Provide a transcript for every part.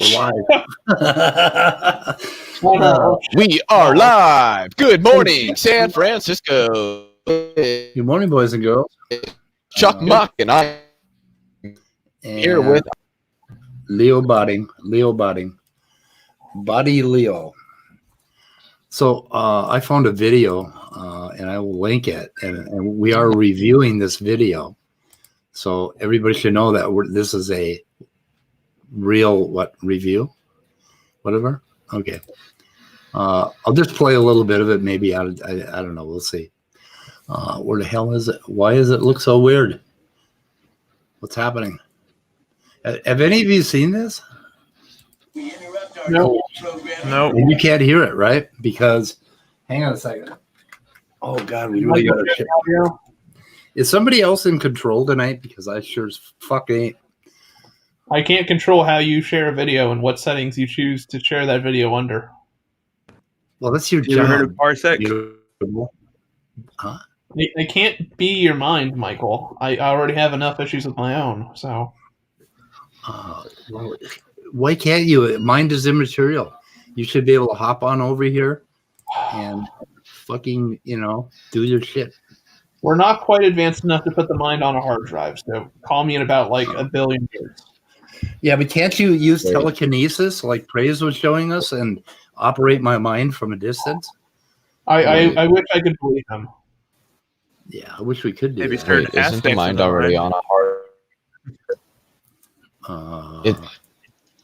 We're live. We are live. Good morning, San Francisco. Good morning, boys and girls. Chuck Muck and I here with Leo Body Leo. So I found a video, and I will link it, and we are reviewing this video. So everybody should know that this is a real review, whatever. Okay. I'll just play a little bit of it. Maybe I don't know. We'll see. Where the hell is it? Why does it look so weird? What's happening? Have any of you seen this? No. And you can't hear it, right? Because, hang on a second. Oh God, we really got to check. Is somebody else in control tonight? Because I sure as fuck ain't. I can't control how you share a video and what settings you choose to share that video under. Well, that's your You job. ever heard of Parsec? Huh? They can't be your mind, Michael. I already have enough issues with my own, so. Well, why can't you? Mind is immaterial. You should be able to hop on over here and fucking, do your shit. We're not quite advanced enough to put the mind on a hard drive, so call me in about like a billion years. Yeah, but can't you use telekinesis like Praise was showing us and operate my mind from a distance? I wish I could believe him. Yeah, I wish we could do Maybe that. start Wait, isn't the mind already on a hard?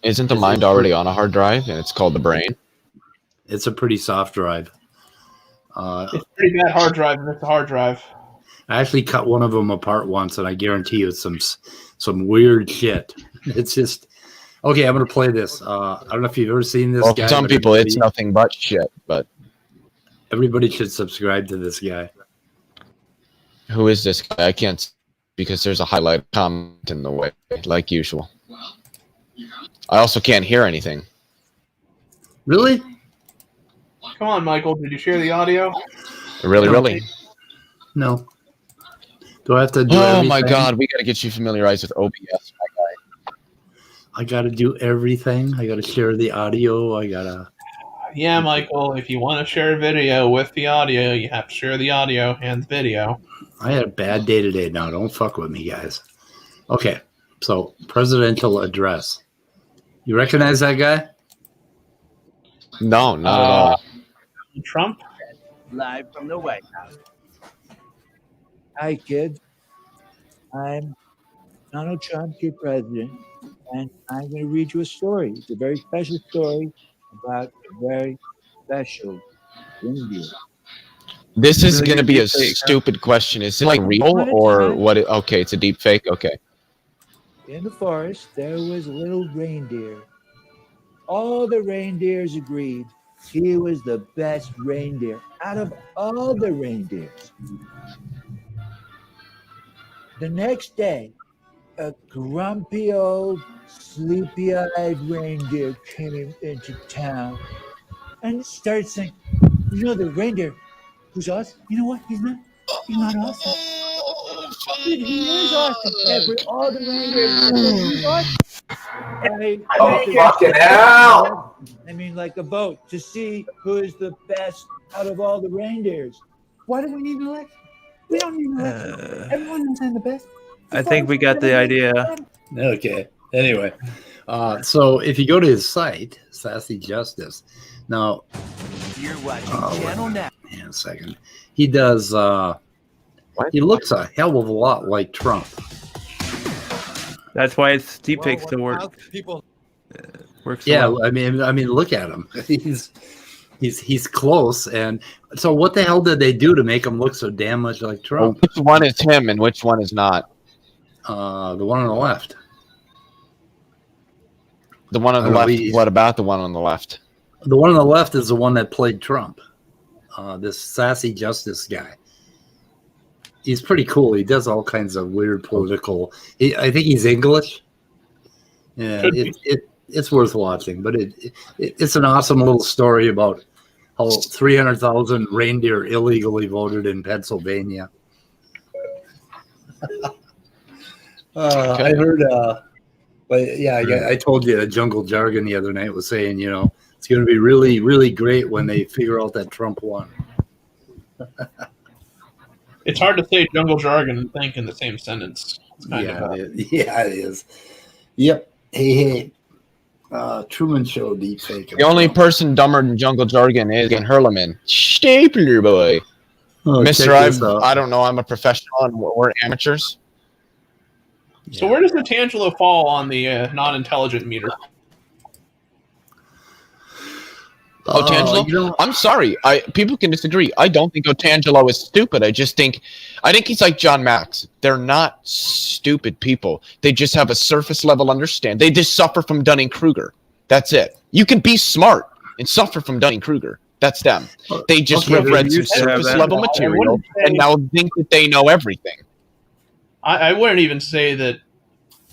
Isn't the mind already on a hard drive, and it's called the brain? It's a pretty soft drive. It's a pretty bad hard drive, and it's a hard drive. I actually cut one of them apart once, and I guarantee you it's some weird shit. It's just okay. I'm gonna play this. I don't know if you've ever seen this guy. For some people, it's nothing but shit. But everybody should subscribe to this guy. who is this guy? I can't, because there's a highlight comment in the way, like usual. I also can't hear anything. Really? Come on, Michael. Did you share the audio? Really? No. Do I have to do Oh everything? my God, we got to get you familiarized with OBS, my guy. I got to do everything. I got to share the audio. I got to... Yeah, Michael. If you want to share a video with the audio, you have to share the audio and the video. I had a bad day today. Now, don't fuck with me, guys. Okay, so presidential address. You recognize that guy? No, not at all. Trump? Live from the White House. Hi, kids. I'm Donald Trump, your president, and I'm going to read you a story. It's a very special story about a very special reindeer. This is going to be a stupid question. Is it like real or what? Okay, it's a deep fake. Okay. In the forest, there was a little reindeer. All the reindeers agreed he was the best reindeer out of all the reindeers. The next day, a grumpy old sleepy-eyed reindeer came into town and started saying, the reindeer who's awesome, you know what? He's not awesome. He is awesome. All the reindeers, he's awesome. Fucking hell! I mean, like a vote to see who is the best out of all the reindeers. Why do we need an election? We don't need an election. Everyone knows I'm the best. I think we got the idea. Okay. Anyway, so if you go to his site, Sassy Justice, now... You're watching Channel Now. Hang on a second. He does... he looks a hell of a lot like Trump. That's why it's deepfake still works. Works. Yeah, well. I mean, look at him. He's close, and so what the hell did they do to make him look so damn much like Trump? Which one is him and which one is not? The one on the left. The one on the left. What about the one on the left? The one on the left is the one that played Trump. This Sassy Justice guy. He's pretty cool. He does all kinds of weird political. I think he's English. Yeah, it's worth watching. But it's an awesome little story about how 300,000 reindeer illegally voted in Pennsylvania. I heard But yeah, I told you Jungle Jargon the other night was saying, it's going to be really, really great when they figure out that Trump won. It's hard to say jungle jargon and think in the same sentence. It's kind of it is. Yep. Hey. Truman Show deep fake. The only person dumber than Jungle Jargon is Herleman. Stapler boy. Mister, I don't know. I'm a professional and we're amateurs. So where does Otangelo fall on the non-intelligent meter? Otangelo? I'm sorry. People can disagree. I don't think Otangelo is stupid. I think he's like John Max. They're not stupid people. They just have a surface level understanding. They just suffer from Dunning-Kruger. That's it. You can be smart and suffer from Dunning-Kruger. That's them. They just have read some surface level material and now think that they know everything. I wouldn't even say that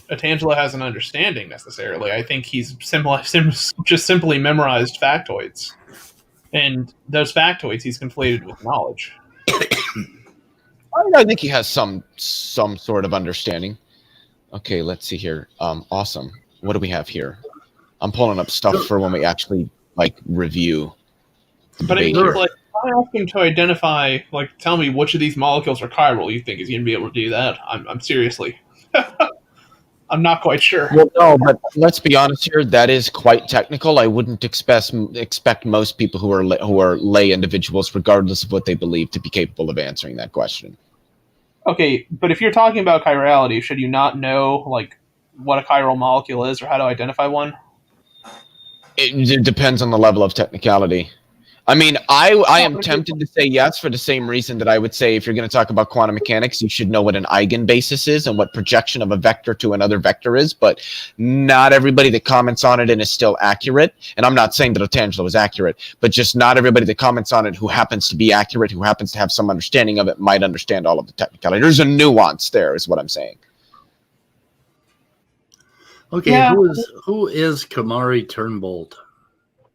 Otangelo has an understanding necessarily. I think he's just simply memorized factoids, and those factoids he's conflated with knowledge. I think he has some sort of understanding. Okay, let's see here. Awesome. What do we have here? I'm pulling up stuff for when we actually review. But I ask him to identify, tell me which of these molecules are chiral. You think he's going to be able to do that? I'm seriously. I'm not quite sure. Well, no, but let's be honest here. That is quite technical. I wouldn't expect most people who are lay individuals, regardless of what they believe, to be capable of answering that question. Okay, but if you're talking about chirality, should you not know what a chiral molecule is or how to identify one? It depends on the level of technicality. I mean, I am tempted to say yes for the same reason that I would say if you're going to talk about quantum mechanics, you should know what an eigenbasis is and what projection of a vector to another vector is, but not everybody that comments on it and is still accurate, and I'm not saying that Otangelo is accurate, but just not everybody that comments on it who happens to be accurate, who happens to have some understanding of it, might understand all of the technicality. There's a nuance there, is what I'm saying. Okay, yeah. Who is Kamari Turnbolt?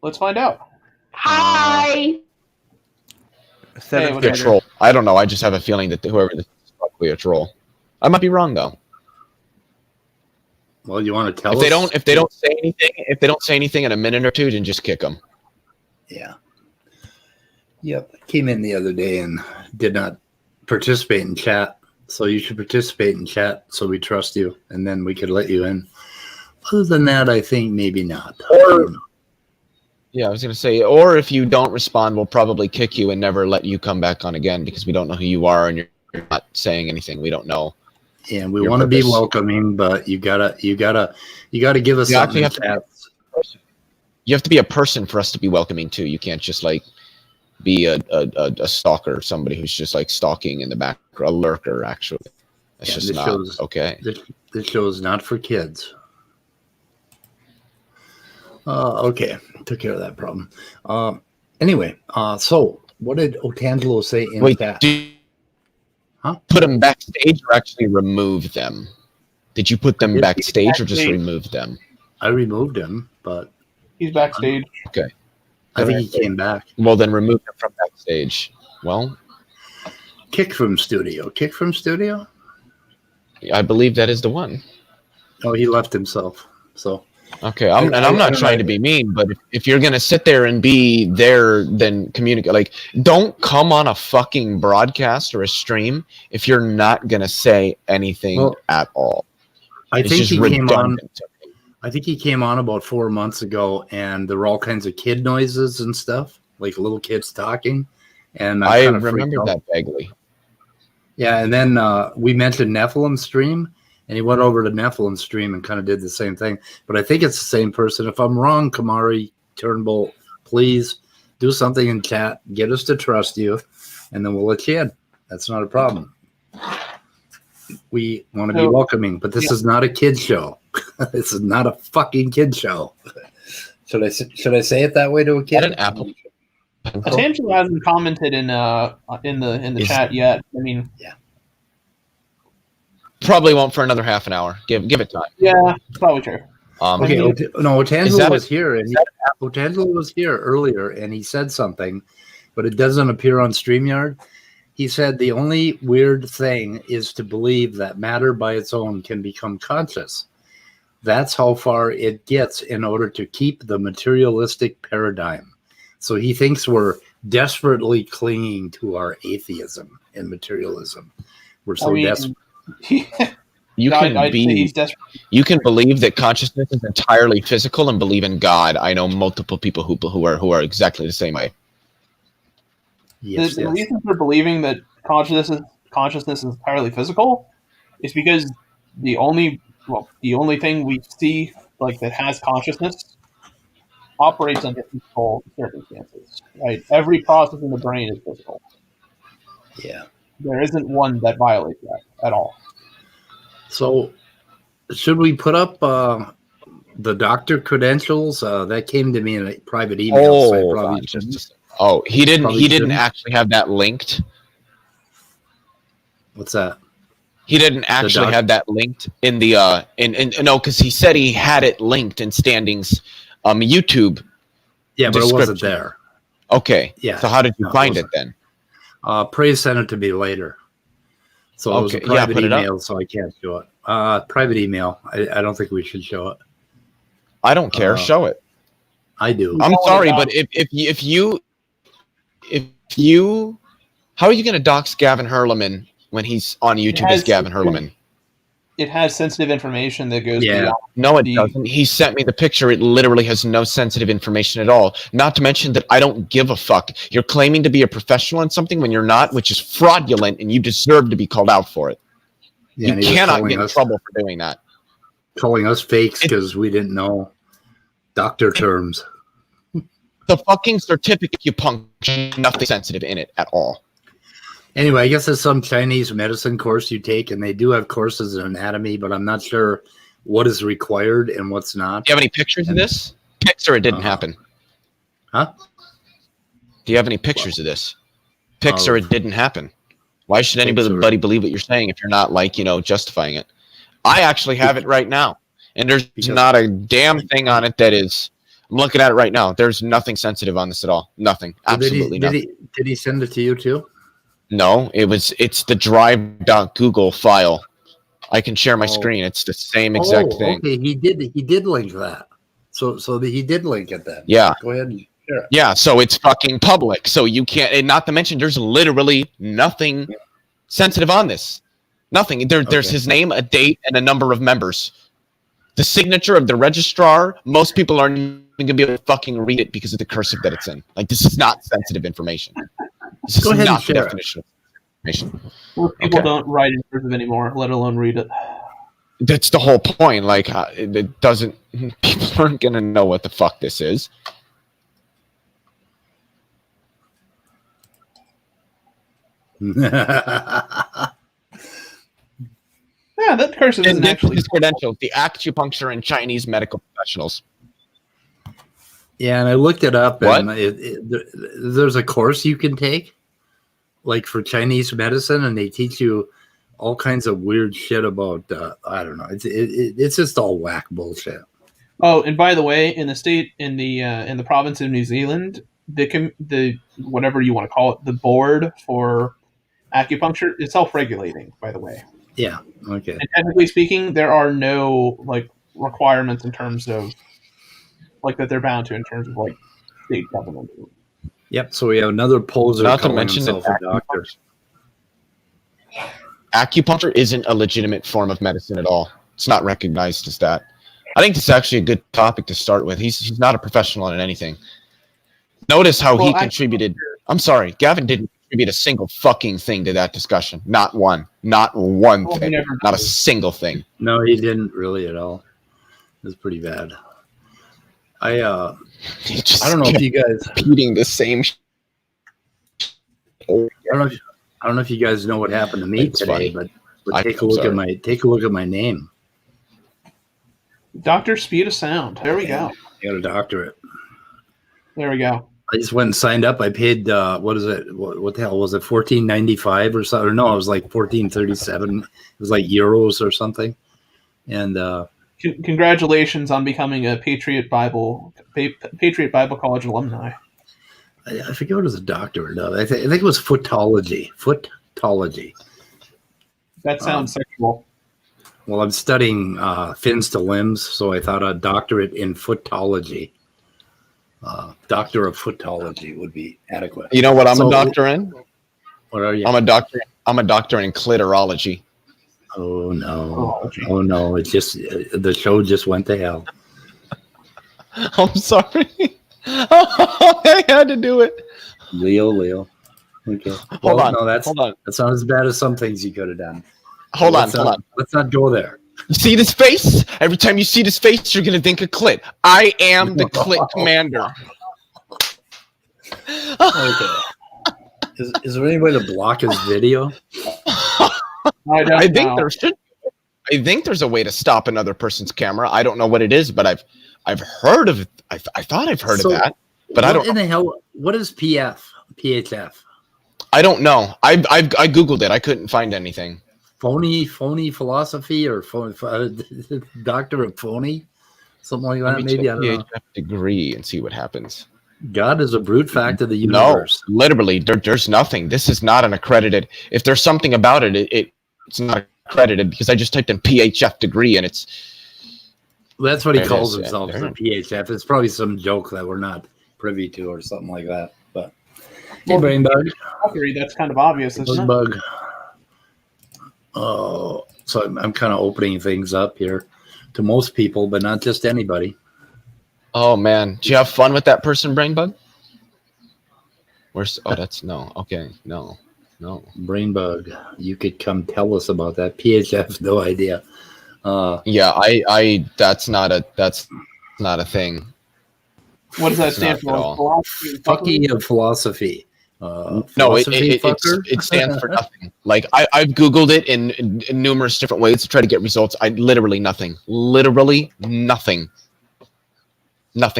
Let's find out. Hi. Hey, a troll. I don't know. I just have a feeling that whoever this is probably a troll. I might be wrong though. Well, you want to tell us? If they don't say anything in a minute or two, then just kick them. Yeah. Yep. I came in the other day and did not participate in chat. So you should participate in chat so we trust you and then we could let you in. Other than that, I think maybe not. Yeah, I was going to say, or if you don't respond, we'll probably kick you and never let you come back on again because we don't know who you are and you're not saying anything. We don't know. Yeah, and we want to be welcoming, but you gotta give us something. You have to be a person for us to be welcoming too. You can't just be a stalker, somebody who's just stalking in the back, or a lurker. Actually, that's just not okay. This show is not for kids. Okay, took care of that problem. Anyway, so what did Otangelo say in chat? Put them backstage or actually remove them? Did you put them backstage or just remove them? I removed him, but he's backstage. Okay, I think he came back. Well, then remove him from backstage. Well, kick from studio. Kick from studio. I believe that is the one. Oh, he left himself. So. Okay, I'm not trying to be mean, but if you're gonna sit there and be there, then communicate. Don't come on a fucking broadcast or a stream if you're not gonna say anything at all. I think he came on about 4 months ago, and there were all kinds of kid noises and stuff, like little kids talking. And I remember that vaguely. Yeah, and then we mentioned Nephilim stream. And he went over to Nephilim stream and kind of did the same thing. But I think it's the same person. If I'm wrong, Kamari Turnbolt, please do something in chat. Get us to trust you, and then we'll let you in. That's not a problem. We want to be welcoming, but this is not a kid show. This is not a fucking kid show. Should I say it that way to a kid? An apple. Otangelo hasn't commented in the chat yet. I mean, yeah. Probably won't for another half an hour. Give it time. Yeah, probably true. Okay, Otangelo was here, and Otangelo was here earlier, and he said something, but it doesn't appear on StreamYard. He said the only weird thing is to believe that matter by its own can become conscious. That's how far it gets in order to keep the materialistic paradigm. So he thinks we're desperately clinging to our atheism and materialism. We're so desperate. You can believe that consciousness is entirely physical and believe in God. I know multiple people who are exactly the same way. Yes, the reason for believing that consciousness is entirely physical is because the only thing we see like that has consciousness operates under physical circumstances. Right? Every process in the brain is physical. Yeah. There isn't one that violates that at all. So, should we put up the doctor credentials? That came to me in a private email. So I probably he didn't actually have that linked. What's that? He didn't actually have that linked in the no, because he said he had it linked in Standing's YouTube. Yeah, but it wasn't there. Okay. Yeah. So how did you find it then? Praise sent it to me later. So it was a private email, so I can't show it. Private email. I don't think we should show it. I don't care. Show it. I do. I'm sorry, but if you, how are you going to dox Gavin Herleman when he's on YouTube as Gavin Herleman? It has sensitive information that goes beyond. No, it doesn't. He sent me the picture. It literally has no sensitive information at all. Not to mention that I don't give a fuck. You're claiming to be a professional in something when you're not, which is fraudulent, and you deserve to be called out for it. Yeah, you cannot get in trouble for doing that. Calling us fakes because we didn't know doctor terms. The fucking certificate you puncture, nothing sensitive in it at all. Anyway, I guess it's some Chinese medicine course you take, and they do have courses in anatomy, but I'm not sure what is required and what's not. Do you have any pictures of this? Pics or it didn't happen? Huh? Do you have any pictures of this? Pics or it didn't happen? Why should anybody believe what you're saying if you're not, justifying it? I actually have it right now, and there's not a damn thing on it that is... I'm looking at it right now. There's nothing sensitive on this at all. Nothing. Absolutely nothing. Did he send it to you too? No, it's the drive.google file. I can share my screen. It's the same exact thing. Okay, he did link that. So he did link it then. Yeah. Go ahead and share it. Yeah, so it's fucking public. So you can't, and not to mention there's literally nothing sensitive on this. Nothing. There's his name, a date, and a number of members. The signature of the registrar, most people aren't even going to be able to fucking read it because of the cursive that it's in. Like, this is not sensitive information. This Go is ahead not and share the definition of information. Most people don't write in cursive anymore, let alone read it. That's the whole point. Like, it doesn't... People aren't going to know what the fuck this is. Yeah, that cursive isn't actually... His credentials, the acupuncture and Chinese medical professionals. Yeah, and I looked it up, and there's a course you can take, like for Chinese medicine, and they teach you all kinds of weird shit about, I don't know, it's just all whack bullshit. Oh, and by the way, in the province of New Zealand, the whatever you want to call it, the board for acupuncture is self-regulating, by the way. Yeah. Okay. And technically speaking, there are no requirements in terms of that they're bound to in terms of state government. Yep. So we have another poser. Not to mention that a doctor. Acupuncture isn't a legitimate form of medicine at all. It's not recognized as that. I think this is actually a good topic to start with. He's not a professional in anything. Notice how he contributed. I'm sorry, Gavin didn't contribute a single fucking thing to that discussion. Not one. Not one thing. Not a single thing. No, he didn't really at all. It was pretty bad. I don't know if you guys repeating the same. I don't know if you guys know what happened to me today, but take a look at my name. Dr. Speed of Sound. There we go. I got a doctorate. There we go. I just went and signed up. I paid what is it? What the hell was it? $14.95 or something? Or no, it was like $14.37. It was like euros or something. And congratulations on becoming a Patriot Bible College alumni. I forget what it was a doctorate of. I think it was footology. Footology. That sounds sexual. Well, I'm studying fins to limbs, so I thought a doctorate in footology. Doctor of footology would be adequate. You know what I'm a doctor in? What are you? I'm a doctor in clitorology. Oh no! Oh no! It just the show just went to hell. I'm sorry. I had to do it. Leo. Okay. Hold on. That's not as bad as some things you could have done. Hold on. Let's not go there. You see this face? Every time you see this face, you're gonna think of clit. I am the clit commander. Okay. Is there any way to block his video? I think there should. I think there's a way to stop another person's camera. I don't know what it is, but I've heard of it. I thought I've heard of that, but I don't. What in the hell? What is PHF? I don't know. I googled it. I couldn't find anything. Phony philosophy or doctor of phony, something like that. Maybe I don't know. PHF degree and see what happens. God is a brute fact of the universe. No, literally, there's nothing. This is not an accredited. If there's something about it, it's not accredited because I just typed in PHF degree and it's. That's what he calls himself, the PHF. It's probably some joke that we're not privy to or something like that. But brain bug. That's kind of obvious, isn't it? Bug. Oh, so I'm kind of opening things up here to most people, but not just anybody. Oh man, did you have fun with that person, brain bug? That's no. Okay, no. Brain bug. You could come tell us about that. PHF, no idea. Yeah, I that's not a thing. What does that stand for? Fucky of philosophy. No, it stands for nothing. Like I've Googled it in numerous different ways to try to get results. Literally nothing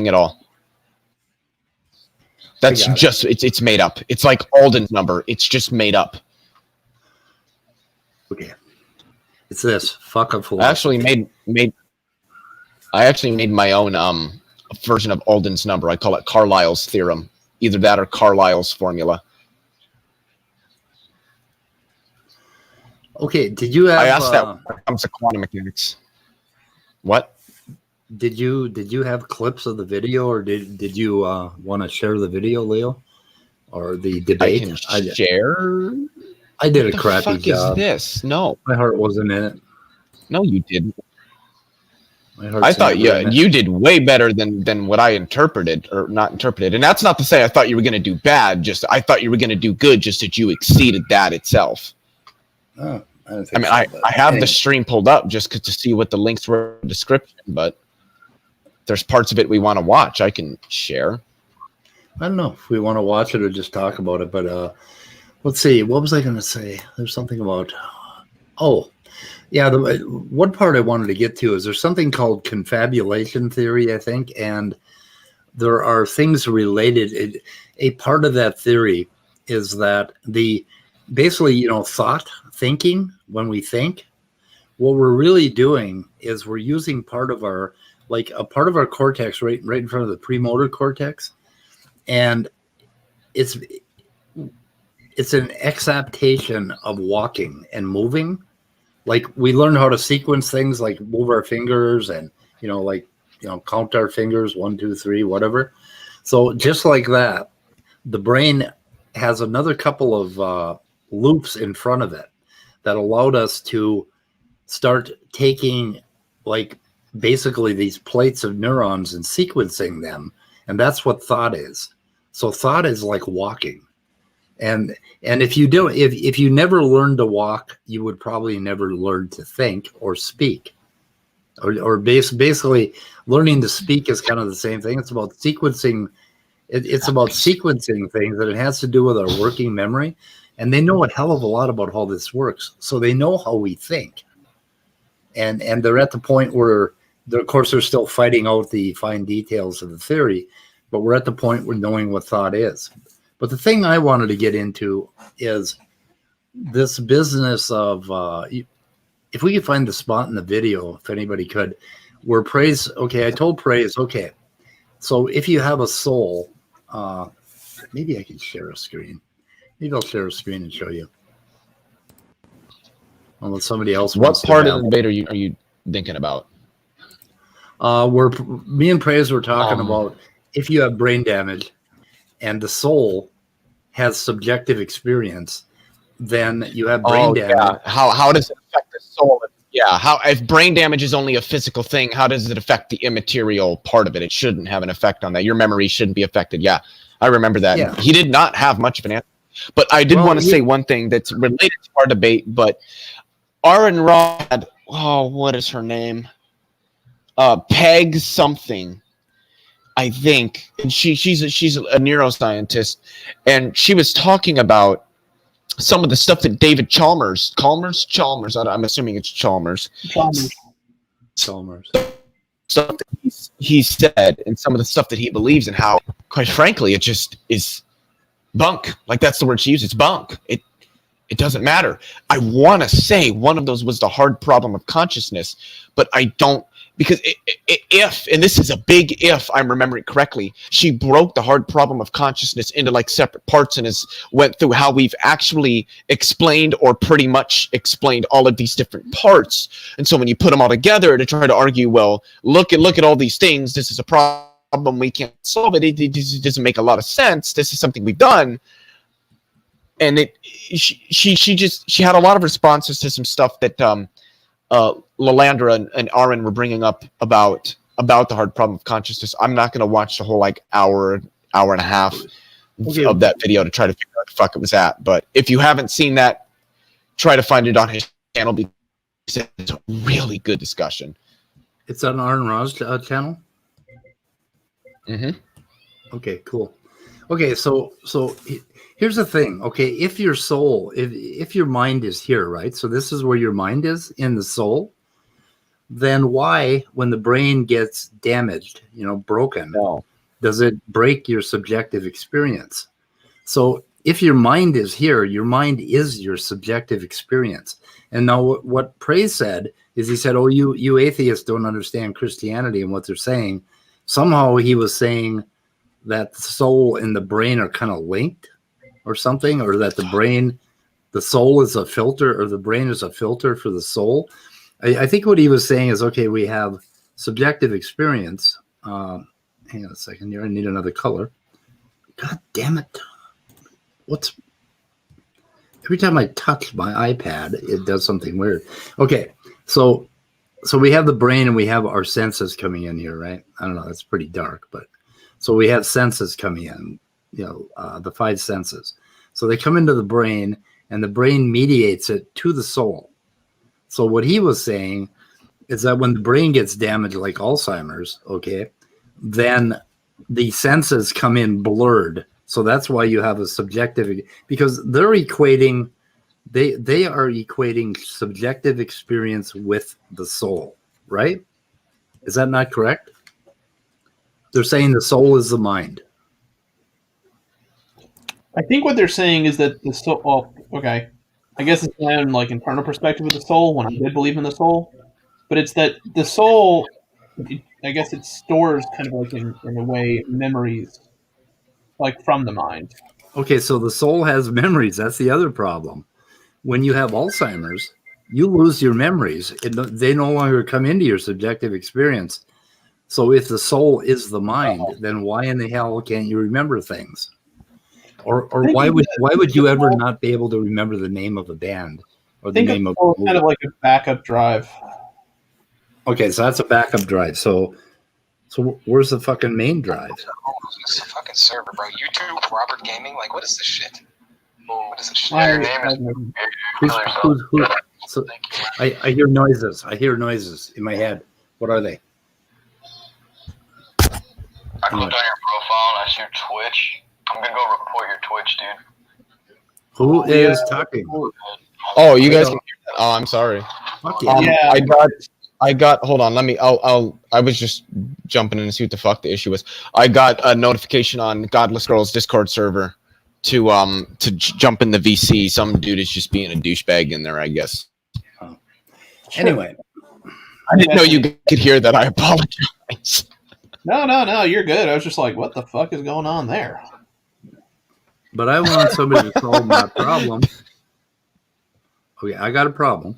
at all. That's just it's made up. It's like Alden's number. It's just made up. Okay, it's this fuck of philosophy. I actually made my own version of Alden's number. I call it Carlyle's theorem. Either that or Carlyle's formula. Okay, did you have? I asked that when it comes to quantum mechanics. What? Did you have clips of the video, or did you want to share the video, Leo, or the debate? I can share. I did a what crappy the fuck job. Is this? No, my heart wasn't in it. No, you didn't. I thought you did way better than what I interpreted or not interpreted, and that's not to say I thought you were going to do bad. Just I thought you were going to do good. Just that you exceeded that itself. Oh, I have the stream pulled up just to see what the links were in the description, but there's parts of it we want to watch. I can share. I don't know if we want to watch it or just talk about it, but let's see. What was I going to say? There's something about. Oh. Yeah, the one part I wanted to get to is there's something called confabulation theory, I think, and there are things related. A part of that theory is that basically, thought, thinking, when we think, what we're really doing is we're using part of our cortex right in front of the premotor cortex, and it's an exaptation of walking and moving. Like we learn how to sequence things, like move our fingers and, count our fingers, 1, 2, 3, whatever. So just like that, the brain has another couple of loops in front of it that allowed us to start taking basically these plates of neurons and sequencing them. And that's what thought is. So thought is like walking. And if you never learned to walk, you would probably never learn to think or speak, or basically learning to speak is kind of the same thing. It's about sequencing. It's about sequencing things, that it has to do with our working memory, and they know a hell of a lot about how this works. So they know how we think, and they're at the point where, of course, they're still fighting out the fine details of the theory, but we're at the point where knowing what thought is. But the thing I wanted to get into is this business of, if we could find the spot in the video, if anybody could, where Praise, okay, I told Praise, okay, so if you have a soul, maybe I can share a screen. Maybe I'll share a screen and show you. Unless somebody else What wants part to of the debate are you thinking about? where me and Praise were talking Um, about if you have brain damage and the soul has subjective experience, then you have brain damage. Yeah. How does it affect the soul? Yeah. How if brain damage is only a physical thing, how does it affect the immaterial part of it? It shouldn't have an effect on that. Your memory shouldn't be affected. Yeah, I remember that. Yeah. He did not have much of an answer. But I did want to say one thing that's related to our debate. But Aaron Rod, what is her name? Peg something, I think. And she's a neuroscientist, and she was talking about some of the stuff that David Chalmers, I'm assuming it's Chalmers. Stuff that he said, and some of the stuff that he believes, and how, quite frankly, it just is bunk. Like, that's the word she used. It's bunk. It doesn't matter. I want to say one of those was the hard problem of consciousness, but I don't, because if, and this is a big if I'm remembering correctly, she broke the hard problem of consciousness into like separate parts and went through how we've actually explained or pretty much explained all of these different parts. And so when you put them all together to try to argue, well, look at all these things, this is a problem, we can't solve it, it doesn't make a lot of sense, this is something we've done. And she had a lot of responses to some stuff that Lalandra and Aaron were bringing up about the hard problem of consciousness. I'm not going to watch the whole like hour and a half of that video to try to figure out the fuck it was at. But if you haven't seen that, try to find it on his channel because it's a really good discussion. It's on Aaron Ross channel? Mm-hmm. Okay, cool. Okay, so here's the thing. Okay, if your soul, if your mind is here, right? So this is where your mind is, in the soul. Then why, when the brain gets damaged, broken, does it break your subjective experience? So if your mind is here, your mind is your subjective experience. And now what Praise said is, he said, oh, you atheists don't understand Christianity and what they're saying. Somehow he was saying that the soul and the brain are kind of linked or something, or that the soul is a filter, or the brain is a filter for the soul. I think what he was saying is, okay, we have subjective experience. Hang on a second here. I need another color. God damn it. Every time I touch my iPad, it does something weird. Okay. So we have the brain and we have our senses coming in here, right? I don't know. That's pretty dark, but so we have senses coming in, the 5 senses. So they come into the brain and the brain mediates it to the soul. So what he was saying is that when the brain gets damaged, like Alzheimer's, okay, then the senses come in blurred. So that's why you have a subjective, because they are equating subjective experience with the soul, right? Is that not correct? They're saying the soul is the mind. I think what they're saying is that the soul. Well, okay, I guess it's my own like internal perspective of the soul when I did believe in the soul, but it's that the soul. I guess it stores kind of like in a way memories, like from the mind. Okay, so the soul has memories. That's the other problem. When you have Alzheimer's, you lose your memories. They no longer come into your subjective experience. So if the soul is the mind, then why in the hell can't you remember things? Or why would you ever not be able to remember the name of a band or the name of a movie? Kind of like a backup drive. Okay, so that's a backup drive. So where's the fucking main drive? This fucking server, bro. YouTube, Robert Gaming, like what is this shit? What is this shit? Your name is. So I hear noises. I hear noises in my head. What are they? I clicked on your profile and I see your Twitch. I'm gonna go report your Twitch, dude. Who is talking? Oh, you guys can hear that. Oh, I'm sorry. Fuck yeah. I got. Hold on. Let me. I was just jumping in to see what the fuck the issue was. I got a notification on Godless Girls Discord server to jump in the VC. Some dude is just being a douchebag in there, I guess. Oh. Anyway, I didn't know you could hear that. I apologize. No, you're good. I was just like, what the fuck is going on there? But I want somebody to solve my problem. Okay, I got a problem.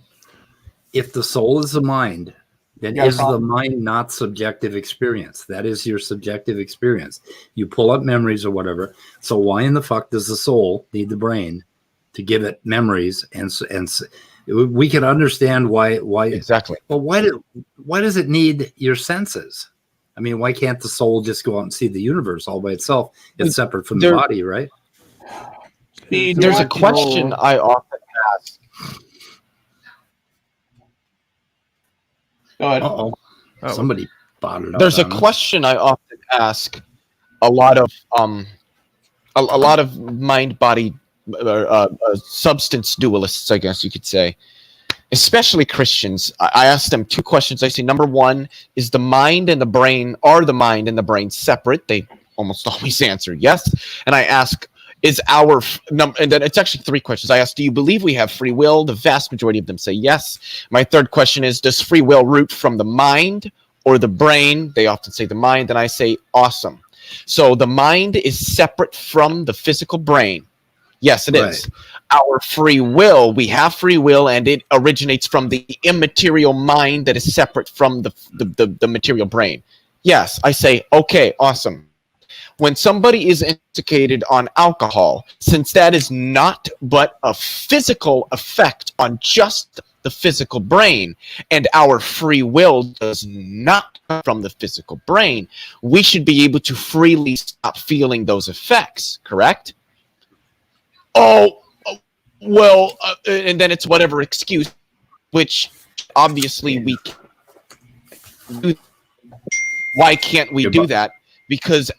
if the soul is the mind, then You got a is the problem? mind not subjective experience? That is your subjective experience. You pull up memories or whatever. So why in the fuck does the soul need the brain to give it memories? And we can understand why. Exactly. Well, why does it need your senses? I mean, why can't the soul just go out and see the universe all by itself? It's separate from the body, right? There's a question I often ask. Go ahead. Uh-oh. Somebody bought it up. There's a question I often ask a lot of mind body substance dualists, I guess you could say, especially Christians. I ask them two questions. I say, number one, is the mind and the brain separate? They almost always answer yes. And I ask, is our and then it's actually three questions. I ask, do you believe we have free will? The vast majority of them say yes. My third question is, does free will root from the mind or the brain? They often say the mind, and I say awesome. So the mind is separate from the physical brain. Yes, it is. Our free will, we have free will, and it originates from the immaterial mind that is separate from the material brain. Yes, I say, okay, awesome. When somebody is intoxicated on alcohol, since that is not but a physical effect on just the physical brain, and our free will does not come from the physical brain, we should be able to freely stop feeling those effects, correct? Oh, well, and then it's whatever excuse, which obviously we can't do. Why can't we do that? Because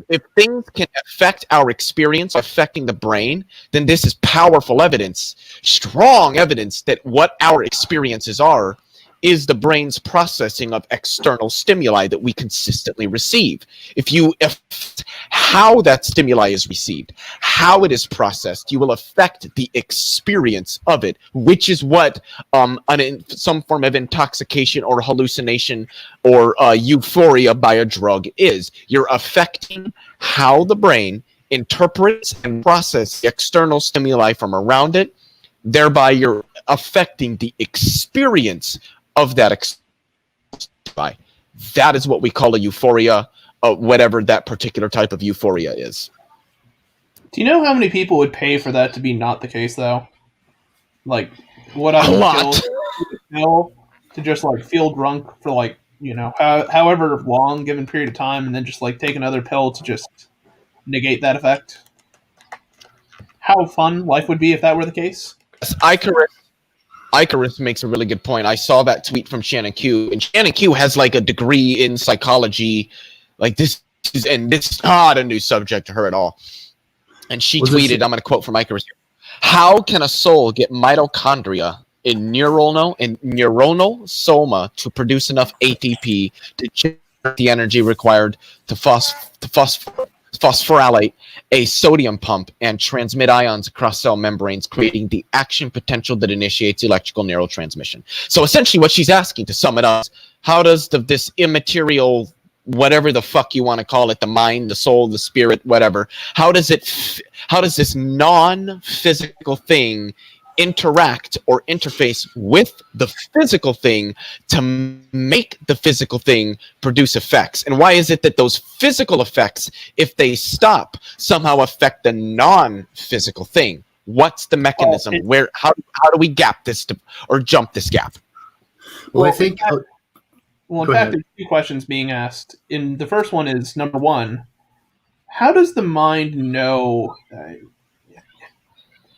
if things can affect our experience, affecting the brain, then this is powerful evidence, strong evidence that what our experiences are is the brain's processing of external stimuli that we consistently receive. If how that stimuli is received, how it is processed, you will affect the experience of it, which is what some form of intoxication or hallucination or euphoria by a drug is. You're affecting how the brain interprets and processes the external stimuli from around it, thereby you're affecting the experience of that stimuli. That is what we call a euphoria, whatever that particular type of euphoria is. Do you know how many people would pay for that to be not the case, though? Like, what I A would lot. kill to just like feel drunk for like however long given period of time, and then just like take another pill to just negate that effect. How fun life would be if that were the case. Icarus makes a really good point. I saw that tweet from Shannon Q, and Shannon Q has like a degree in psychology. Like this is not a new subject to her at all. And she tweeted, I'm going to quote from Icarus here. How can a soul get mitochondria in neuronal soma to produce enough ATP to generate the energy required to phosphorylate a sodium pump and transmit ions across cell membranes, creating the action potential that initiates electrical neurotransmission? So essentially what she's asking, to sum it up, is how does this immaterial, whatever the fuck you want to call it, the mind, the soul, the spirit, whatever, how does this non-physical thing interact or interface with the physical thing to make the physical thing produce effects? And why is it that those physical effects, if they stop, somehow affect the non-physical thing? What's the mechanism? How do we gap this or jump this gap? Well, I think. In fact, there's two questions being asked. The first one is, number one, how does the mind know?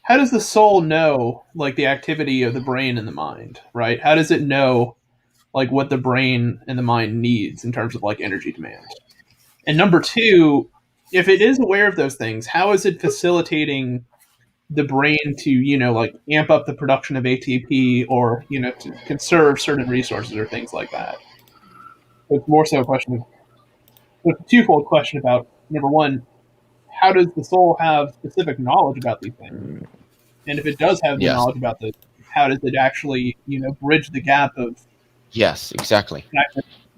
How does the soul know, like, the activity of the brain and the mind, right? How does it know, like, what the brain and the mind needs in terms of, like, energy demand? And number two, if it is aware of those things, how is it facilitating the brain to, like, amp up the production of ATP or, to conserve certain resources or things like that? It's more so it's a twofold question about, number one, how does the soul have specific knowledge about these things? And if it does have the knowledge about this, how does it actually, bridge the gap of... Yes, exactly.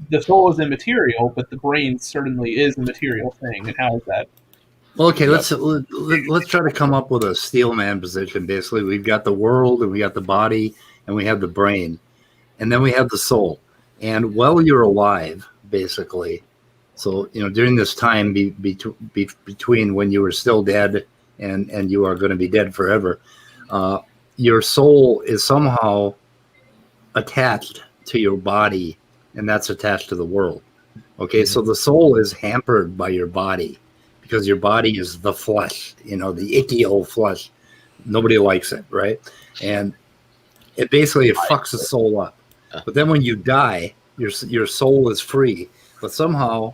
The soul is immaterial, but the brain certainly is a material thing. And how is that? Well, okay, let's try to come up with a steel man position. Basically, we've got the world and we got the body, and we have the brain, and then we have the soul. And while you're alive, basically, so during this time between when you were still dead and you are going to be dead forever, your soul is somehow attached to your body, and that's attached to the world. Okay, so the soul is hampered by your body because your body is the flesh, the icky old flesh. Nobody likes it, right? And it basically fucks the soul up. But then when you die, your soul is free. But somehow,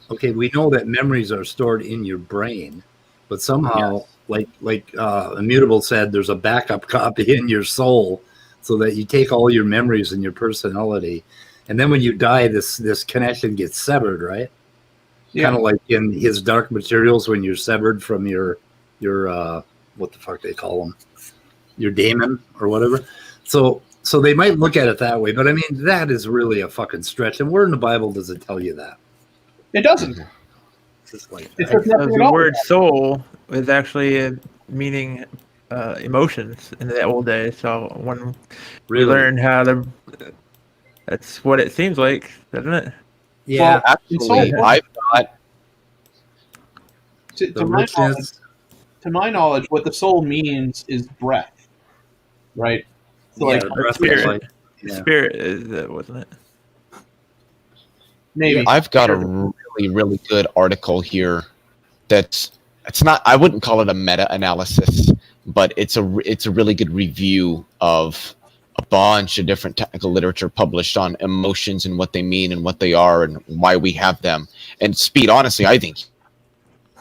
okay, we know that memories are stored in your brain, but somehow, like Immutable said, there's a backup copy in your soul, so that you take all your memories and your personality, and then when you die, this connection gets severed, right? Yeah. Kind of like in his Dark Materials when you're severed from your what the fuck they call them, your daemon or whatever. So they might look at it that way, but I mean that is really a fucking stretch. And where in the Bible does it tell you that? It doesn't. It's like It that. says nothing at The all. word soul is actually meaning emotions in the old days. So when we Really? learn how to, that's what it seems like, doesn't it? Yeah, Actually, soul- I've got To the my knowledge, richness. to my knowledge, what the soul means is breath, right? So Yeah, like the breath spirit. is like, yeah. Spirit is, wasn't it? maybe I've got a really, really good article here it's not, I wouldn't call it a meta-analysis, but it's a really good review of a bunch of different technical literature published on emotions and what they mean and what they are and why we have them. And Speed, honestly, I think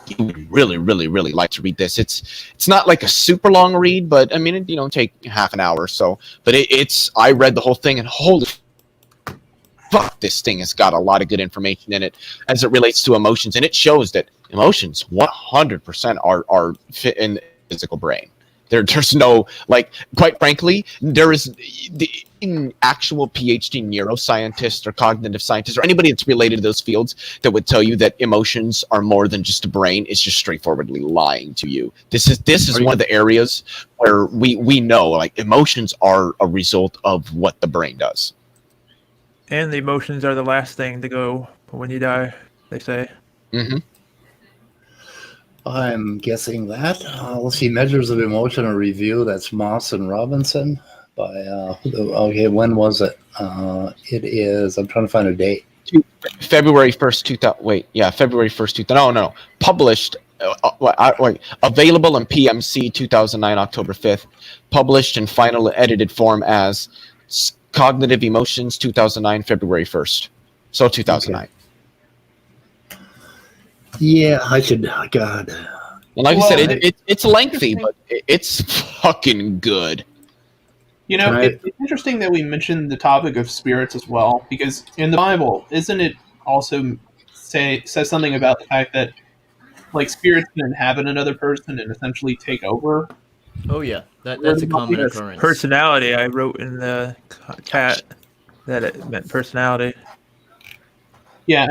you would really, really, really like to read this. It's not like a super long read, but I mean, it, take half an hour or so. But I read the whole thing and holy fuck, this thing has got a lot of good information in it as it relates to emotions, and it shows that emotions 100% are fit in the physical brain. There's no, like, quite frankly, there is the actual PhD neuroscientist or cognitive scientist or anybody that's related to those fields that would tell you that emotions are more than just a brain is just straightforwardly lying to you. This is one of the areas where we know, like, emotions are a result of what the brain does. And the emotions are the last thing to go when you die, they say. Mm-hmm. I'm guessing that. Let's see, Measures of Emotion, a review. That's Moss and Robinson. By okay, when was it? It is. I'm trying to find a date. February 1st, 2000. Wait, yeah, February 1st, 2000. No. Published. Available in PMC 2009, October 5th. Published in final edited form as Cognitive Emotions 2009, February 1st. So 2009. Okay. Yeah, I should. God. And like I said, it's lengthy, but it's fucking good. It's interesting that we mentioned the topic of spirits as well, because in the Bible, isn't it also says something about the fact that, like, spirits can inhabit another person and essentially take over? Oh yeah, that's a common That's occurrence. personality. I wrote in the chat that it meant personality. Yeah,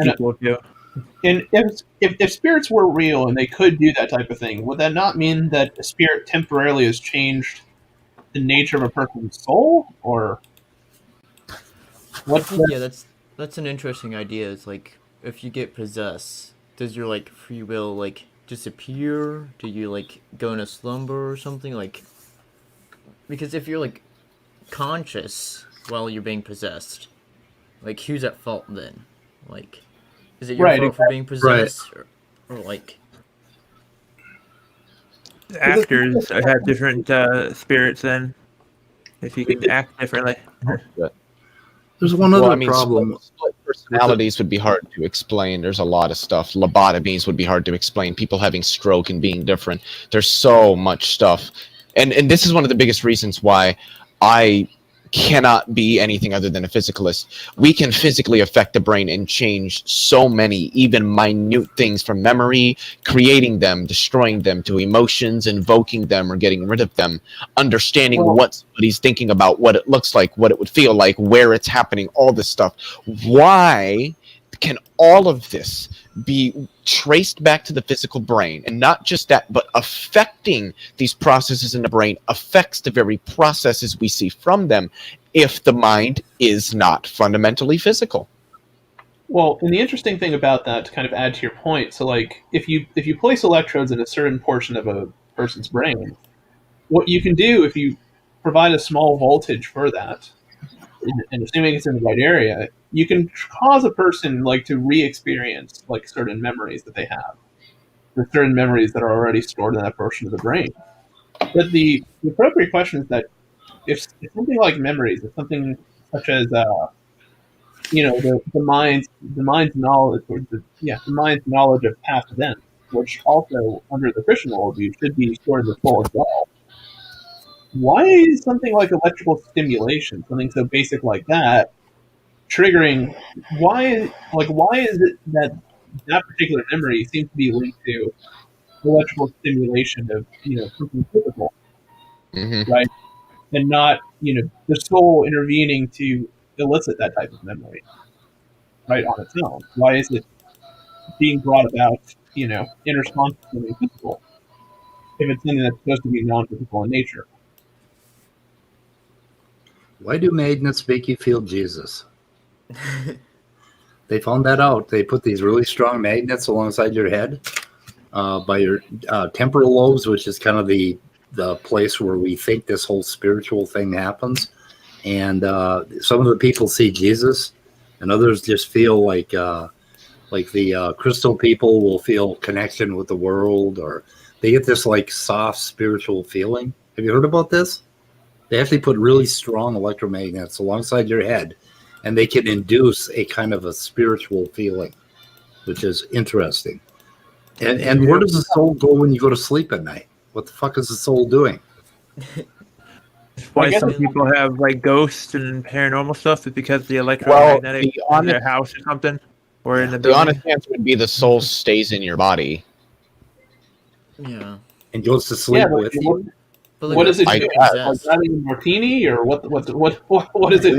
And and if spirits were real and they could do that type of thing, would that not mean that a spirit temporarily has changed the nature of a person's soul, or what? Yeah, that's an interesting idea. It's like, if you get possessed, does your like free will like disappear? Do you like go in a slumber or something? Like, because if you're like conscious while you're being possessed, like, who's at fault then? Like, is it your fault for being possessed, or like? actors have different spirits then, if you can act differently. There's one other problem. Split personalities would be hard to explain. There's a lot of stuff. Lobotomies would be hard to explain. People having stroke and being different. There's so much stuff. And this is one of the biggest reasons why I cannot be anything other than a physicalist. We can physically affect the brain and change so many, even minute things, from memory, creating them, destroying them, to emotions, invoking them or getting rid of them, understanding what somebody's thinking about, what it looks like, what it would feel like, where it's happening, all this stuff. Why can all of this be traced back to the physical brain? And not just that, but affecting these processes in the brain affects the very processes we see from them if the mind is not fundamentally physical. Well, and the interesting thing about that, to kind of add to your point, so like if you place electrodes in a certain portion of a person's brain, what you can do if you provide a small voltage for that, and assuming it's in the right area, you can cause a person like to re-experience like certain memories that they have, or certain memories that are already stored in that portion of the brain. But the appropriate question is that if something like memories, if something such as the mind's knowledge, or the mind's knowledge of past events, which also under the Christian worldview should be stored in the soul as well. Why is something like electrical stimulation, something so basic like that, triggering? Why is it that particular memory seems to be linked to electrical stimulation of something physical, Mm-hmm. right? And not the soul intervening to elicit that type of memory, right, on its own. Why is it being brought about in response to something physical if it's something that's supposed to be non-physical in nature? Why do magnets make you feel Jesus? They found that out. They put these really strong magnets alongside your head by your temporal lobes, which is kind of the place where we think this whole spiritual thing happens. And some of the people see Jesus, and others just feel like the crystal people will feel connection with the world, or they get this like soft spiritual feeling. Have you heard about this? They actually put really strong electromagnets alongside your head, and they can induce a kind of a spiritual feeling, which is interesting. And where does the soul go when you go to sleep at night? What the fuck is the soul doing? Why some people have like ghosts and paranormal stuff is because the electromagnetic in their house or something, or in the building. The honest answer would be the soul stays in your body. Yeah. And goes to sleep with you. What is it? Like having a martini, or what is it?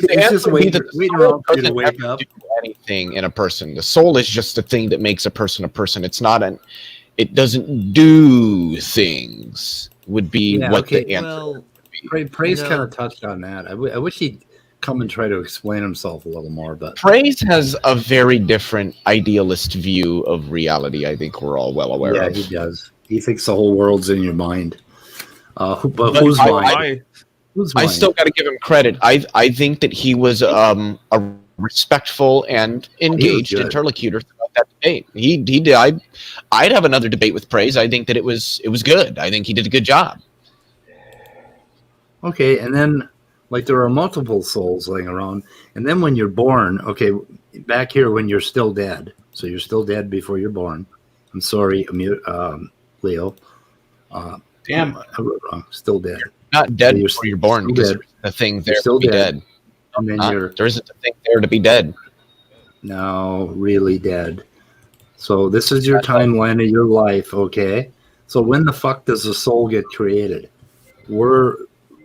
It's just waiting around for you to wake up. Do anything in a person. The soul is just the thing that makes a person a person. It's not it doesn't do things. Would be the answer. Well, Praise kind of touched on that. I wish he'd come and try to explain himself a little more. But Praise has a very different idealist view of reality. I think we're all well aware of. Yeah, he does. He thinks the whole world's in your mind. But whose mind? I still got to give him credit. I think that he was a respectful and engaged interlocutor throughout that debate. He did. I'd have another debate with Praise. I think that it was good. I think he did a good job. Okay, and then like there are multiple souls laying around, and then when you're born, okay, back here when you're still dead, so you're still dead before you're born. I'm sorry, Leo. Damn, I wrote wrong. Still dead. Not dead before you're born because there's a thing there to be dead. And then there isn't a thing there to be dead. No, really dead. So this is your timeline of your life, okay? So when the fuck does the soul get created?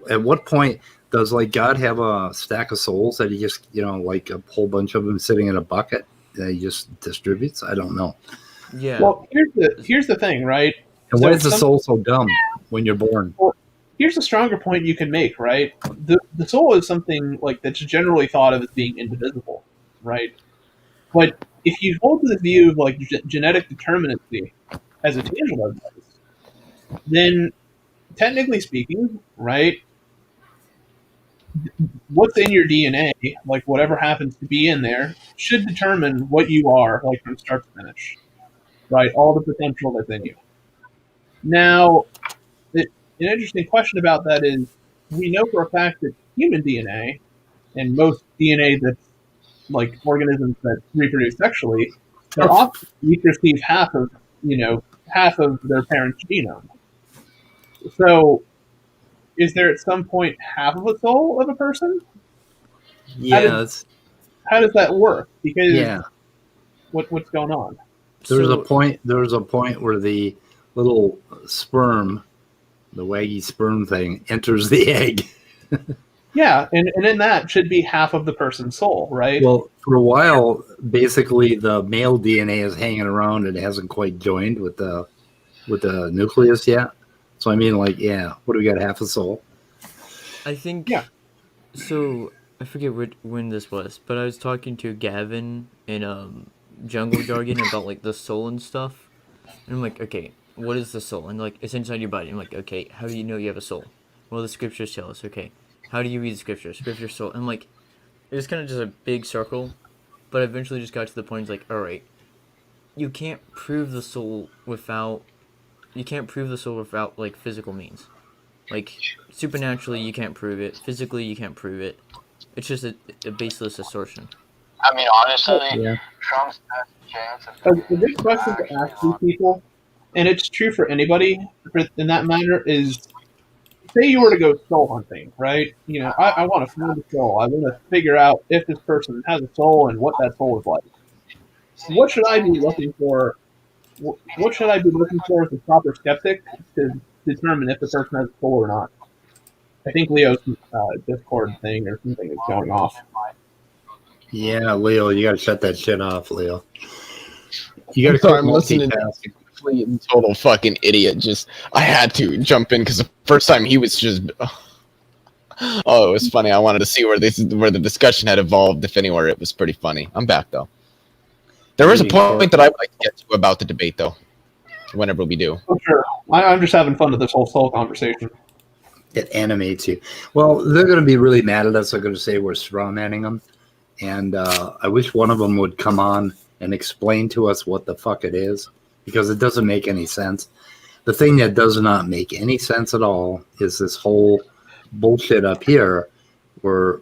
At what point does like God have a stack of souls that he just like a whole bunch of them sitting in a bucket that he just distributes? I don't know. Yeah. Well, here's the thing, right? And why is the soul so dumb when you're born? Well, here's a stronger point you can make, right? The soul is something like that's generally thought of as being indivisible, right? But if you hold to the view of like genetic determinacy as a tangible evidence, then technically speaking, right, what's in your DNA, like whatever happens to be in there, should determine what you are, like from start to finish, right? All the potential that's in you. Now, an interesting question about that is, we know for a fact that human DNA and most DNA that's like organisms that reproduce sexually, they're often each receive half of their parent's genome. So, is there at some point half of a soul of a person? Yeah. How does that work? Because what's going on? There's a point where the little sperm, the waggy sperm thing, enters the egg. Yeah, and in that should be half of the person's soul, right? Well, for a while, basically the male DNA is hanging around and it hasn't quite joined with the nucleus yet. So I mean, like, yeah, what do we got? Half a soul? I think. Yeah. So I forget when this was, but I was talking to Gavin in Jungle Jargon about like the soul and stuff, and I'm like, okay, what is the soul? And like, it's inside your body. I'm like, okay, how do you know you have a soul? Well, the scriptures tell us. Okay, how do you read the scriptures? Scripture, soul. I'm like, it was kind of just a big circle, but I eventually just got to the point. It's like, all right, you can't prove the soul without like physical means. Like supernaturally, you can't prove it. Physically, you can't prove it. It's just a baseless assertion. I mean, honestly, Yeah. Trump's best chance of A good question to ask these people, and it's true for anybody in that matter, is say you were to go soul hunting, right? You know, I want to find a soul. I want to figure out if this person has a soul and what that soul is like. What should I be looking for? What should I be looking for as a proper skeptic to determine if the person has a soul or not? I think Leo's Discord thing or something is going off. Yeah, Leo, you got to shut that shit off, Leo. You got to Sorry, quit I'm listening to multitasking. complete total fucking idiot. Just I had to jump in because the first time he was just oh, it was funny. I wanted to see where the discussion had evolved, if anywhere. It was pretty funny. I'm back though. There was a point that I would like to get to about the debate though. Whenever we do. Oh, sure. I'm just having fun with this whole soul conversation. It animates you. Well, they're going to be really mad at us. They're going to say we're straw manning them. And I wish one of them would come on and explain to us what the fuck it is, because it doesn't make any sense. The thing that does not make any sense at all is this whole bullshit up here where,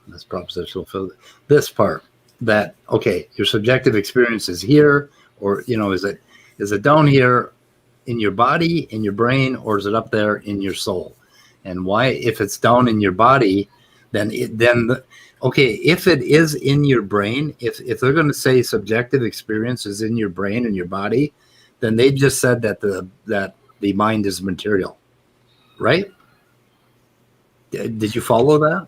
this propositional, this part that, okay, your subjective experience is here, or, you know, is it down here in your body, in your brain, or is it up there in your soul? And why, if it's down in your body, okay, if it is in your brain, if they're going to say subjective experience is in your brain and your body, then they just said that the mind is material, right? Did you follow that?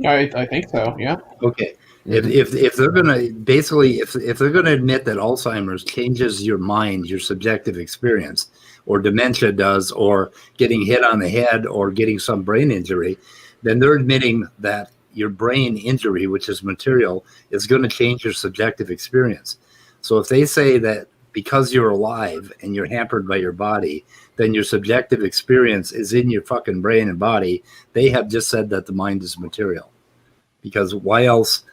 I think so. Yeah. Okay. If they're gonna basically if they're gonna admit that Alzheimer's changes your mind, your subjective experience, or dementia does, or getting hit on the head, or getting some brain injury, then they're admitting that your brain injury, which is material, is going to change your subjective experience. So if they say that because you're alive and you're hampered by your body, then your subjective experience is in your fucking brain and body, they have just said that the mind is material. Because why else?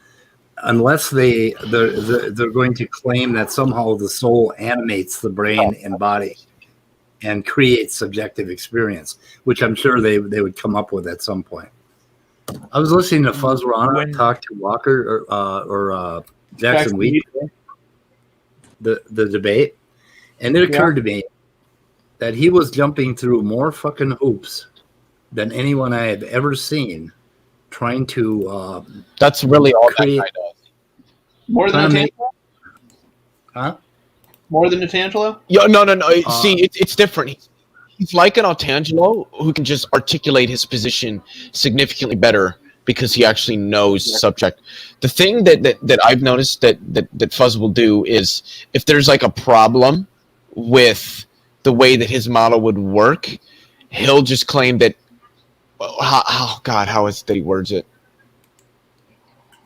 Unless they're going to claim that somehow the soul animates the brain and body and creates subjective experience, which I'm sure they would come up with at some point. I was listening to Fuzz Rana talk to Walker or Jackson Wheat, the debate, and it occurred to me that he was jumping through more fucking hoops than anyone I have ever seen trying to that's really all create, that guy does. More than Natangelo? Huh? More than Natangelo? Yeah, no. See, it's different. He's like an Altangelo who can just articulate his position significantly better because he actually knows the subject. The thing that I've noticed that Fuzz will do is if there's like a problem with the way that his model would work, he'll just claim that how is that he words it?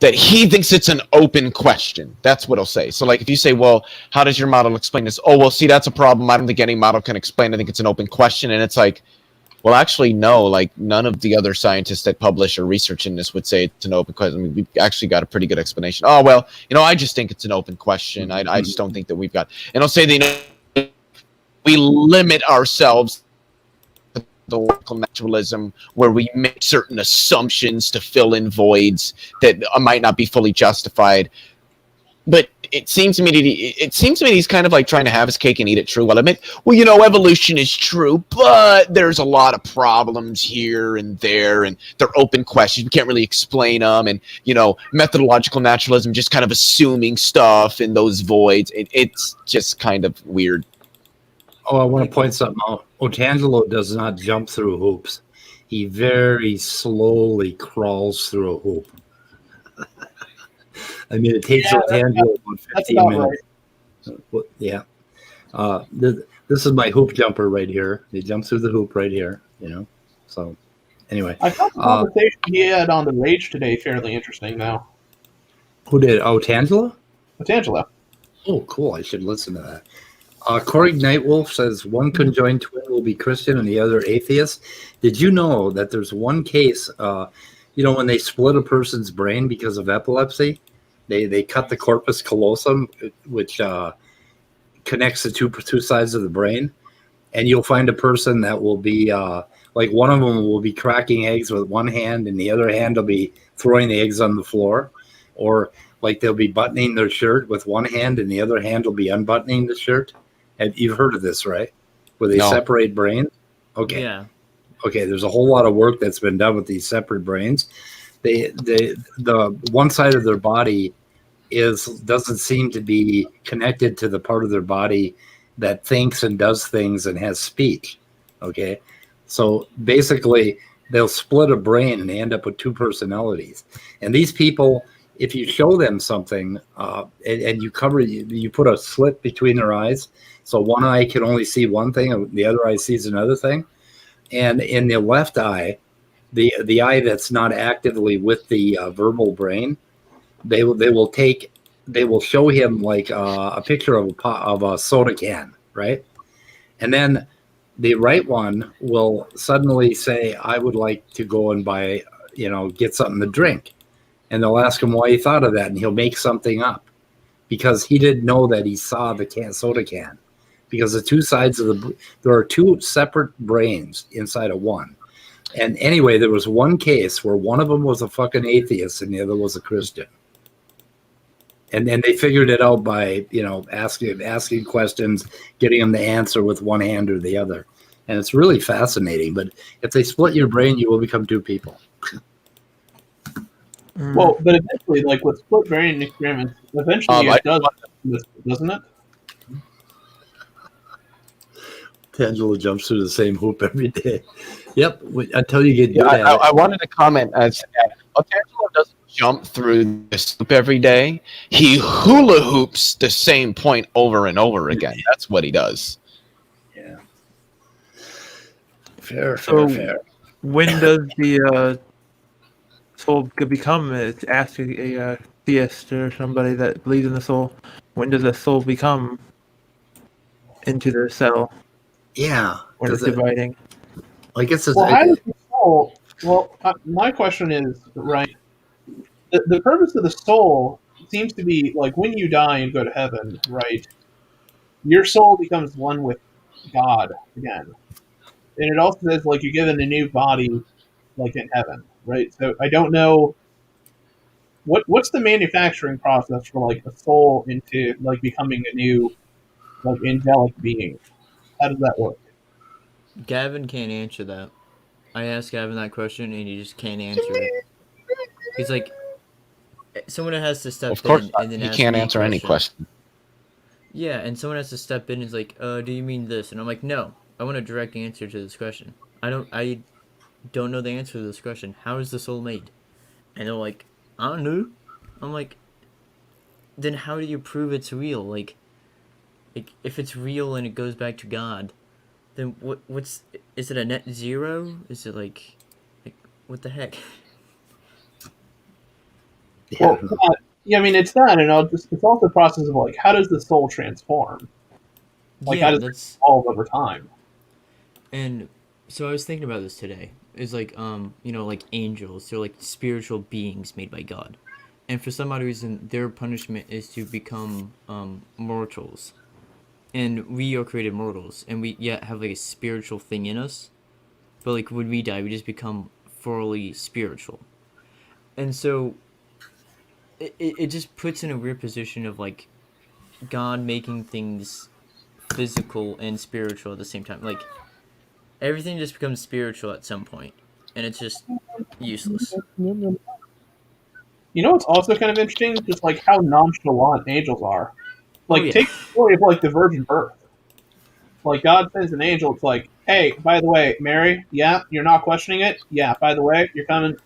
That he thinks it's an open question. That's what he'll say. So like if you say, well, how does your model explain this? Oh, well, see, that's a problem. I don't think any model can explain. I think it's an open question. And it's like, well, actually, no, like none of the other scientists that publish or research in this would say it's an open question. I mean, we've actually got a pretty good explanation. Oh, well, I just think it's an open question. I just don't think that we've got, and I'll say we limit ourselves to the local naturalism where we make certain assumptions to fill in voids that might not be fully justified. But it seems to me he's kind of like trying to have his cake and eat it true. Well, admit, evolution is true, but there's a lot of problems here and there, and they're open questions. We can't really explain them, and methodological naturalism, just kind of assuming stuff in those voids. It's just kind of weird. Oh, I want to point something out. Otangelo does not jump through hoops. he very slowly crawls through a hoop. I mean, it takes Otangelo about 15 minutes. Right. Yeah. This is my hoop jumper right here. He jumps through the hoop right here, you know. So, anyway. I found the conversation he had on the Rage today fairly interesting, though. Who did? Oh, Tangela? Tangela. Oh, cool. I should listen to that. Corey Nightwolf says one conjoined twin will be Christian and the other atheist. Did you know that there's one case, when they split a person's brain because of epilepsy, they cut the corpus callosum, which connects the two sides of the brain, and you'll find a person that will be like one of them will be cracking eggs with one hand and the other hand will be throwing the eggs on the floor, or like they'll be buttoning their shirt with one hand and the other hand will be unbuttoning the shirt. And you've heard of this, right? Where they separate brains? Okay. Yeah. Okay, there's a whole lot of work that's been done with these separate brains. The one side of their body doesn't seem to be connected to the part of their body that thinks and does things and has speech. Okay. So basically they'll split a brain and they end up with two personalities. And these people, if you show them something and you put a slit between their eyes, so one eye can only see one thing and the other eye sees another thing. And in the left eye, the eye that's not actively with the verbal brain, they will show him like a picture of a soda can, right? And then the right one will suddenly say, I would like to go and buy, get something to drink. And they'll ask him why he thought of that, and he'll make something up because he didn't know that he saw the soda can. Because the two sides of there are two separate brains inside of one. And anyway, there was one case where one of them was a fucking atheist and the other was a Christian. And then they figured it out by, asking questions, getting them to answer with one hand or the other. And it's really fascinating. But if they split your brain, you will become two people. Well, but eventually, like with split brain experiments, eventually it doesn't it? Tangela jumps through the same hoop every day. Yep, until you get good at it. I wanted to comment as Tangela doesn't jump through this hoop every day. He hula hoops the same point over and over again. That's what he does. Yeah. Fair. When does the soul become a theist or somebody that believes in the soul? When does the soul become into the cell? Yeah. When it's dividing? I guess it's... Well, how does the soul... Well, my question is, right, the purpose of the soul seems to be, like, when you die and go to heaven, right, your soul becomes one with God again. And it also says, like, you're given a new body, like, in heaven, right? So I don't know... What's the manufacturing process for, like, a soul into, like, becoming a new, like, angelic being? How does that work? Gavin can't answer that. I asked Gavin that question, and he just can't answer it. He's like, someone has to step in and then he can't answer any question. Yeah, and someone has to step in and is like, do you mean this? And I'm like, no, I want a direct answer to this question. I don't know the answer to this question. How is the soul made? And they're like, I don't know. I'm like, then how do you prove it's real? Like if it's real and it goes back to God, then is it a net zero? Is it like what the heck? Well, I mean, it's that, and it's also the process of, like, how does the soul transform? Like, how does it evolve over time? And so I was thinking about this today. It's like, like angels. They're like spiritual beings made by God. And for some odd reason, their punishment is to become mortals. And we are created mortals. And we have like a spiritual thing in us. But like when we die, we just become fully spiritual. And so it just puts in a weird position of like God making things physical and spiritual at the same time. Like everything just becomes spiritual at some point, and it's just useless. You know what's also kind of interesting? Just like how nonchalant angels are. Like take the story of like the virgin birth. Like God sends an angel. It's like, Hey, by the way, Mary, yeah, you're not questioning it. Yeah, by the way, you're becoming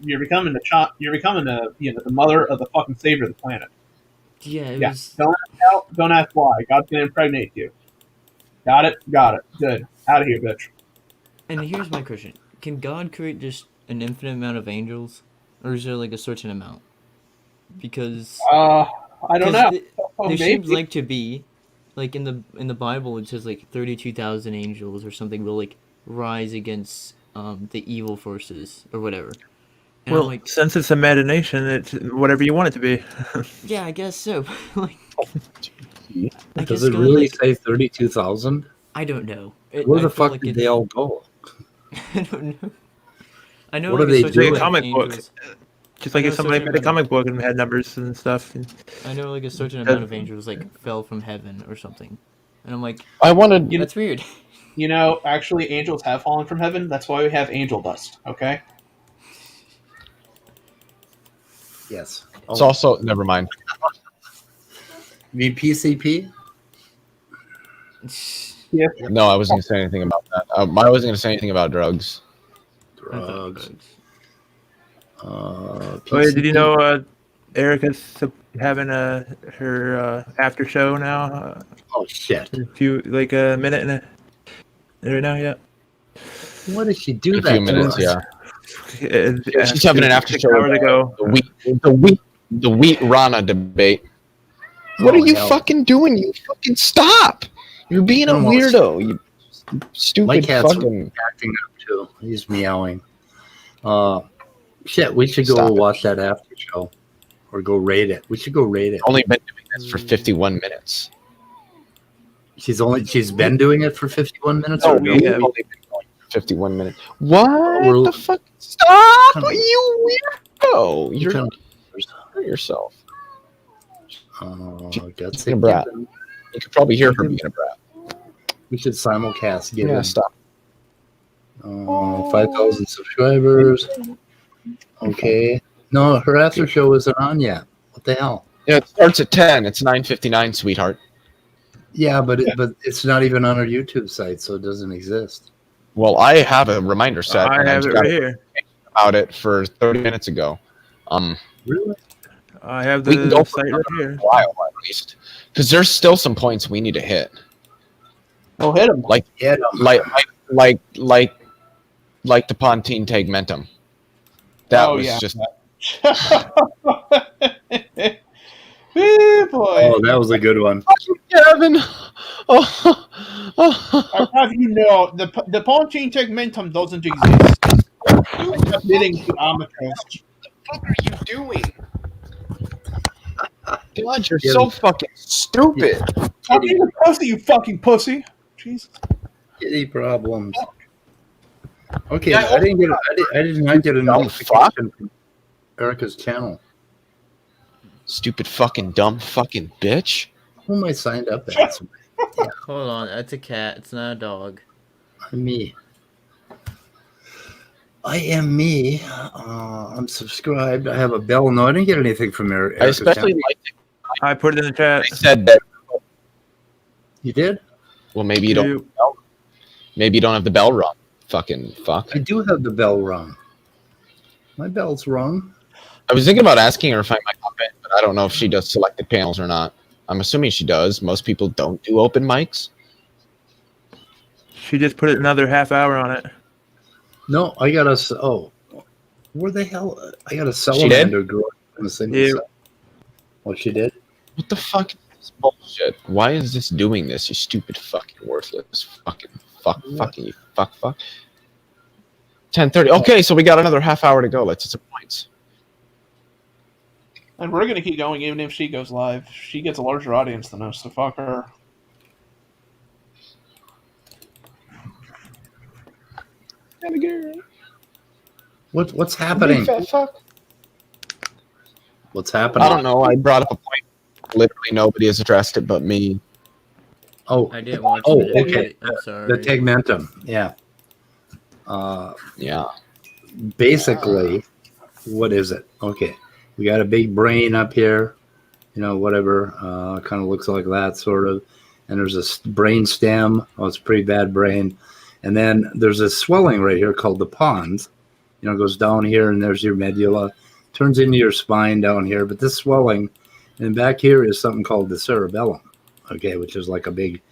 the mother of the fucking savior of the planet. Yeah, it Yeah, was. don't ask why. God's gonna impregnate you. Got it, good. Out of here, bitch. And here's my question: can God create just an infinite amount of angels, or is there like a certain amount? Because I don't know. Oh, there maybe. seems like to be, like in the Bible, it says like 32,000 angels or something will like rise against the evil forces or whatever. And Well, I'm like, since it's imagination, it's whatever you want it to be. yeah, I guess so. Like, I Does guess it God, really like, say 32,000? I don't know. Where I the feel fuck like did it's, they all go? I don't know. I know What like are a they certain Like a doing? amount of comic book. angels. Just like I know if a somebody certain made a amount of- comic book and had numbers and stuff. And I know like a certain amount of angels like fell from heaven or something, and I'm like, I wanted. that's weird. You know, actually, angels have fallen from heaven. That's why we have angel dust. Okay. Yes. It's also never mind. You mean PCP? Yeah. No, I wasn't gonna say anything about that. I wasn't gonna say anything about drugs. Drugs. oh yeah, did you know Erica's having her after show now? Oh shit! In a few like a minute and a right now, yeah. What did she do In a that few to minutes, us? yeah. She's having an after show. 6 hours ago. The wheat Rana debate. What Oh, are you hell. fucking doing? You fucking stop! You're being a Almost. weirdo. You My stupid cat's fucking. acting up too. He's meowing. Shit, we should go Stop it. watch that after show, or go rate it. We should go rate it. Only been doing this for 51 minutes. She's been doing it for 51 minutes. No, or we've yeah. only been going for 51 minutes. What We're- the fuck? Stop! Kind of- You weirdo! You're kind hurt yourself. Got Being a brat. You could probably hear her being a brat. We should simulcast. Give Yeah, it stop. 5,000 subscribers. Okay. No, her after show isn't on yet. What the hell? Yeah, it starts at 10. It's 9:59, sweetheart. Yeah, but it's not even on our YouTube site, so it doesn't exist. Well, I have a reminder set. I and have just it got right here. about it for 30 minutes ago. Really? I have We can go the for site right here. a while at least, because there's still some points we need to hit. Well, hit him. Like Yeah. like the Pontine Tegmentum. That Oh, was yeah. just Hey, boy. Oh, that was a good one. Gavin. Oh. I'll have you know, the Pontine Tegmentum doesn't exist. It's admitting to amateurs. What are you doing? God, you're so fucking stupid. Stop being a pussy, you fucking pussy. Jesus. Kitty problems. Okay, Yeah, I did not get a Dumb notification from Erica's channel. Stupid fucking dumb fucking bitch. Who am I signed up as? Hold on, that's a cat. It's not a dog. I'm me. I am me. I'm subscribed. I have a bell. No, I didn't get anything from I Erica's especially channel. liked it. I put it in the chat. They said that. You did? Well, maybe you don't. Maybe you don't have the bell rung. Fucking fuck. I do have the bell rung. My bell's rung. I was thinking about asking her if I might pop in, but I don't know if she does selected panels or not. I'm assuming she does. Most people don't do open mics. She just put another half hour on it. No, I got a. Oh, where the hell? I got a did? salamander growing in the single Yeah. cell. Oh, she did? What the fuck is this bullshit? Why is this doing this, you stupid fucking worthless fucking fucking you fuck. 10:30. Okay, so we got another half hour to go. Let's hit some points. And we're going to keep going even if she goes live. She gets a larger audience than us, so fuck her. What's happening? Fat fuck. What's happening? I don't know. I brought up a point. Literally nobody has addressed it but me. Oh, I didn't watch Oh, it. okay. I'm sorry. the tegmentum. Yeah. Yeah. Basically, what is it? Okay, we got a big brain up here, whatever, kind of looks like that sort of, and there's a brain stem. Oh, it's a pretty bad brain, And then there's this swelling right here called the pons. You know, it goes down here, and there's your medulla, turns into your spine down here. But this swelling, and back here is something called the cerebellum, okay, which is like a big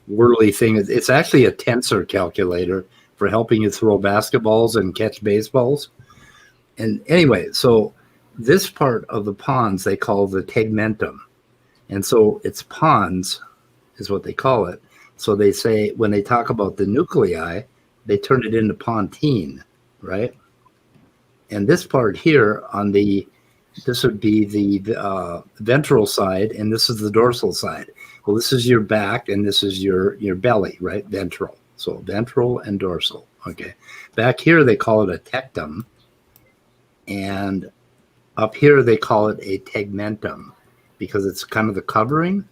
whirly thing. It's actually a tensor calculator for helping you throw basketballs and catch baseballs. And anyway, so this part of the pons they call the tegmentum. And so it's pons is what they call it. So they say when they talk about the nuclei, they turn it into pontine, right? And this part here on this would be the ventral side, and this is the dorsal side. Well, this is your back, and this is your belly, right? Ventral. So ventral and dorsal. Okay. Back here they call it a tectum, and up here they call it a tegmentum because it's kind of the covering.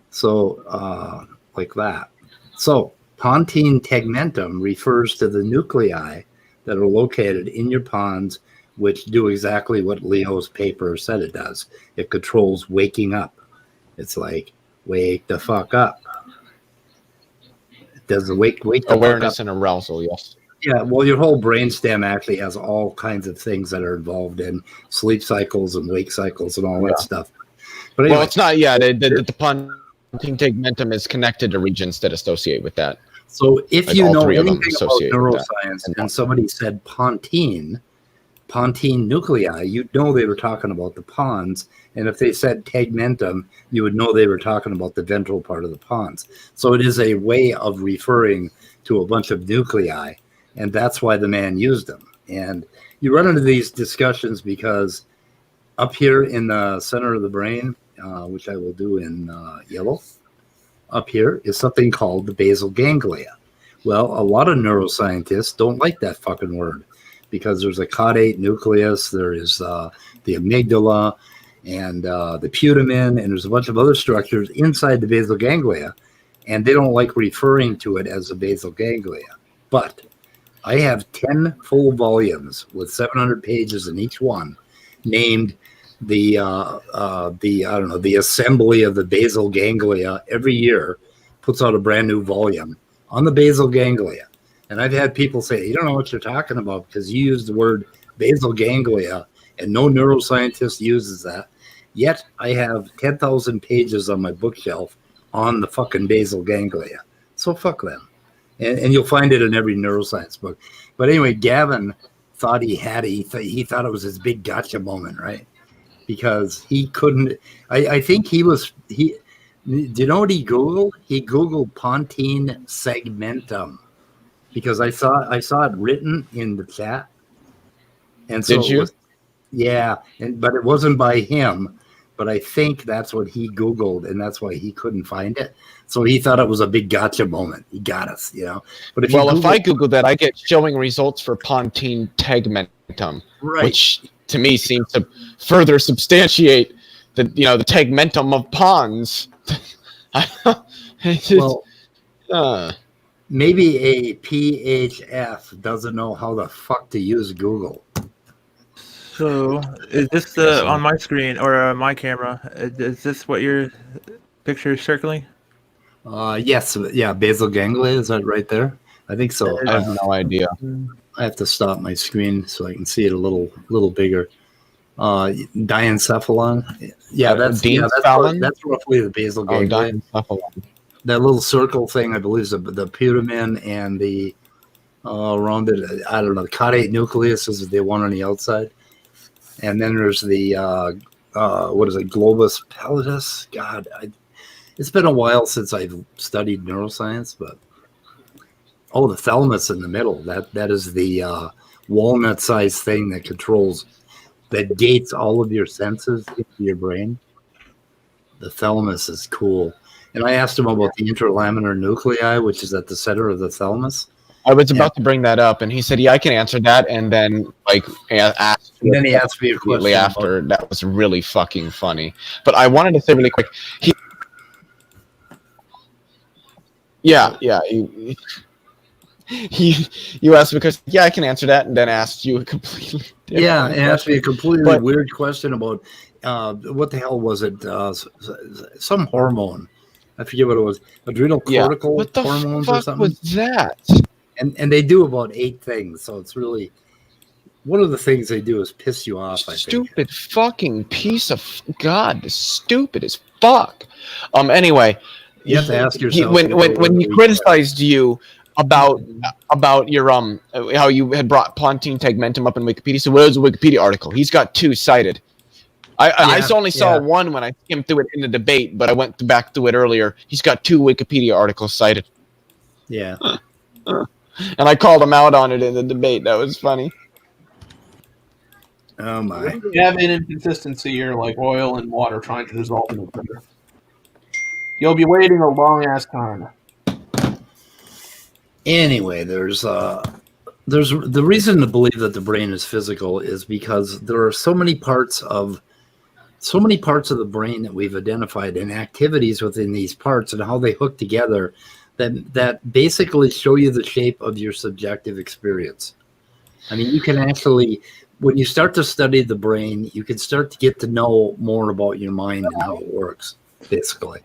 So like that. So pontine tegmentum refers to the nuclei that are located in your pons, which do exactly what Leo's paper said it does. It controls waking up. It's like, wake the fuck up. It does the wake the awareness fuck up. and arousal, yes. Yeah, well, your whole brainstem actually has all kinds of things that are involved in sleep cycles and wake cycles and all that stuff. But anyway, well, it's not. Yeah, the pontine tegmentum is connected to regions that associate with that. So if Like you all know three of them anything about associate with that. neuroscience and somebody said pontine nuclei, you'd know they were talking about the pons. And if they said tegmentum, you would know they were talking about the ventral part of the pons. So it is a way of referring to a bunch of nuclei, and that's why the man used them. And you run into these discussions because up here in the center of the brain, which I will do in yellow, up here is something called the basal ganglia. Well, a lot of neuroscientists don't like that fucking word because there's a caudate nucleus, there is the amygdala, and the putamen, and there's a bunch of other structures inside the basal ganglia, and they don't like referring to it as the basal ganglia. But I have 10 full volumes with 700 pages in each one, named the assembly of the basal ganglia. Every year puts out a brand new volume on the basal ganglia. And I've had people say, you don't know what you're talking about because you use the word basal ganglia and no neuroscientist uses that. Yet I have 10,000 pages on my bookshelf on the fucking basal ganglia. So fuck them. And you'll find it in every neuroscience book. But anyway, Gavin thought he had it. He thought it was his big gotcha moment, right? Because he couldn't. I think he was. Do you know what he Googled? He Googled pontine segmentum because I saw it written in the chat. And so Did you? Yeah, but it wasn't by him. But I think that's what he Googled, and that's why he couldn't find it. So he thought it was a big gotcha moment. He got us, you know. But if I Google that, I get showing results for pontine tegmentum, right, which to me seems to further substantiate the tegmentum of pons. Well, maybe a PHF doesn't know how the fuck to use Google. So, is this on my screen or my camera? Is this what your picture is circling? Yes, yeah, basal ganglia, is that right there? I think so. I have no idea. I have to stop my screen so I can see it a little bigger. Diencephalon. Yeah, that's roughly the basal ganglia. Diencephalon. That little circle thing, I believe, is the putamen, and the around it, I don't know, the caudate nucleus is the one on the outside. And then there's the globus pallidus. God, it's been a while since I've studied neuroscience, but the thalamus in the middle. That is the walnut-sized thing that gates all of your senses into your brain. The thalamus is cool. And I asked him about the interlaminar nuclei, which is at the center of the thalamus. I was about to bring that up, and he said, "Yeah, I can answer that." And then, asked. And then he asked me a question after. That was really fucking funny. But I wanted to say really quick. You asked because I can answer that, and then asked you a completely and asked me a completely weird question about what the hell was it? Some hormone. I forget what it was. Adrenal cortical hormones or something. What was that? and they do about 8 things. So it's really one of the things they do is piss you off. I think. Stupid fucking piece of God. Stupid as fuck. Anyway, You have to ask yourself when he criticized you about your how you had brought Pontine Tegmentum up in Wikipedia. So what was the Wikipedia article? He's got 2 cited. I only saw one when I skimmed through it in the debate, but I went back through it earlier. He's got 2 Wikipedia articles cited. Yeah. And I called him out on it in the debate. That was funny. Oh my. Gavin, inconsistency are like oil and water trying to dissolve in each other. You'll be waiting a long ass time. Anyway, there's the reason to believe that the brain is physical is because there are so many parts of the brain that we've identified and activities within these parts and how they hook together that basically show you the shape of your subjective experience. I mean, you can actually, when you start to study the brain, you can start to get to know more about your mind and how it works, basically.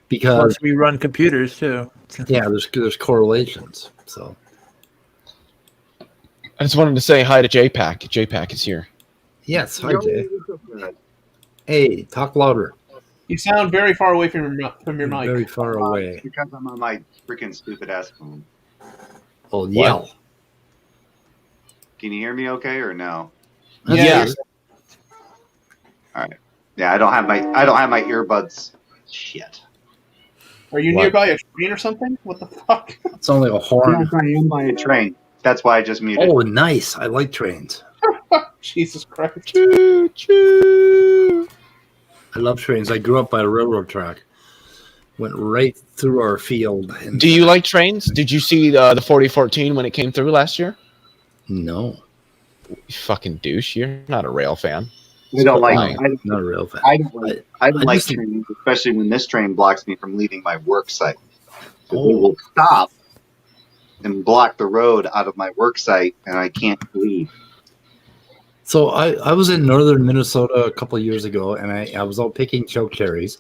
Because Plus we run computers too. yeah, there's correlations. So I just wanted to say hi to JPAC. JPAC is here. yes, hi Jay. Hey, talk louder. You sound very far away from your mic. Very far away. Because I'm on my freaking stupid ass phone. Oh, yell. Can you hear me okay or no? Yes. All right. Yeah, I don't have my earbuds. Shit. Are you nearby a train or something? What the fuck? It's only a horn. Yes, I am by a train. That's why I just muted. Oh, nice. I like trains. Jesus Christ. Choo choo. I love trains. I grew up by a railroad track. Went right through our field. And Do you like trains? Did you see the 4014 when it came through last year? No. You fucking douche. You're not a rail fan. I don't like. I'm not a real fan. I don't like just- trains, especially when this train blocks me from leaving my work site. So Oh. they will stop and block the road out of my work site, and I can't leave. So I was in northern Minnesota a couple of years ago, and I was out picking choke cherries,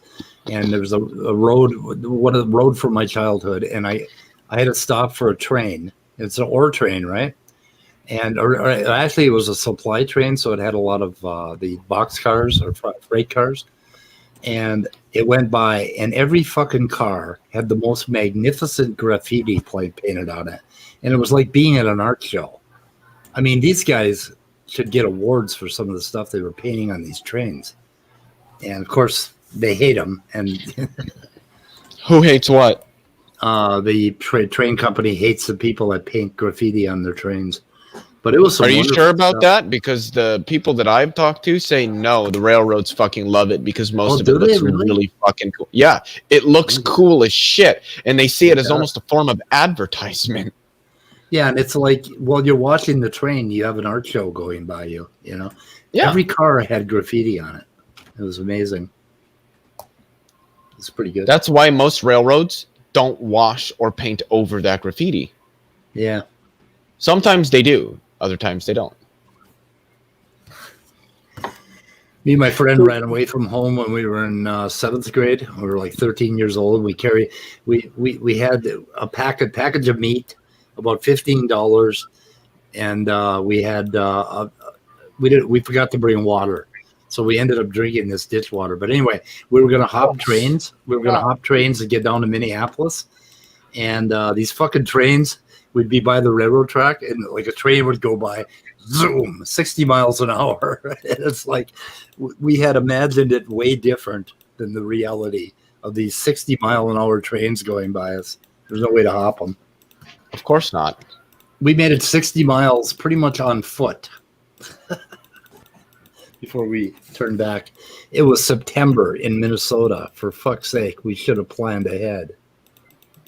and there was a road, a road from my childhood, and I had to stop for a train. It's an ore train, right? And or actually, it was a supply train, so it had a lot of the box cars or freight cars, and it went by, and every fucking car had the most magnificent graffiti painted on it, and it was like being at an art show. I mean, these guys should get awards for some of the stuff they were painting on these trains, and of course, they hate them. And Who hates what? the train company hates the people that paint graffiti on their trains. But it was. Are you sure about that? Because the people that I've talked to say no, the railroads fucking love it because most of it looks really fucking cool. Yeah, it looks cool as shit, and they see it as almost a form of advertisement. Yeah, and it's like while you're watching the train, you have an art show going by you. You know, Yeah. Every car had graffiti on it. It was amazing. It's pretty good. That's why most railroads don't wash or paint over that graffiti. Yeah. Sometimes they do. Other times they don't. Me and my friend ran away from home when we were in 7th grade. We were like 13 years old. We had a package of meat, about $15, and we forgot to bring water, so we ended up drinking this ditch water. But anyway, we were gonna hop trains. We were gonna hop trains and get down to Minneapolis, and these fucking trains. We'd be by the railroad track, and like a train would go by, zoom, 60 miles an hour. And it's like we had imagined it way different than the reality of these 60-mile-an-hour trains going by us. There's no way to hop them. Of course not. We made it 60 miles pretty much on foot before we turned back. It was September in Minnesota. For fuck's sake, we should have planned ahead.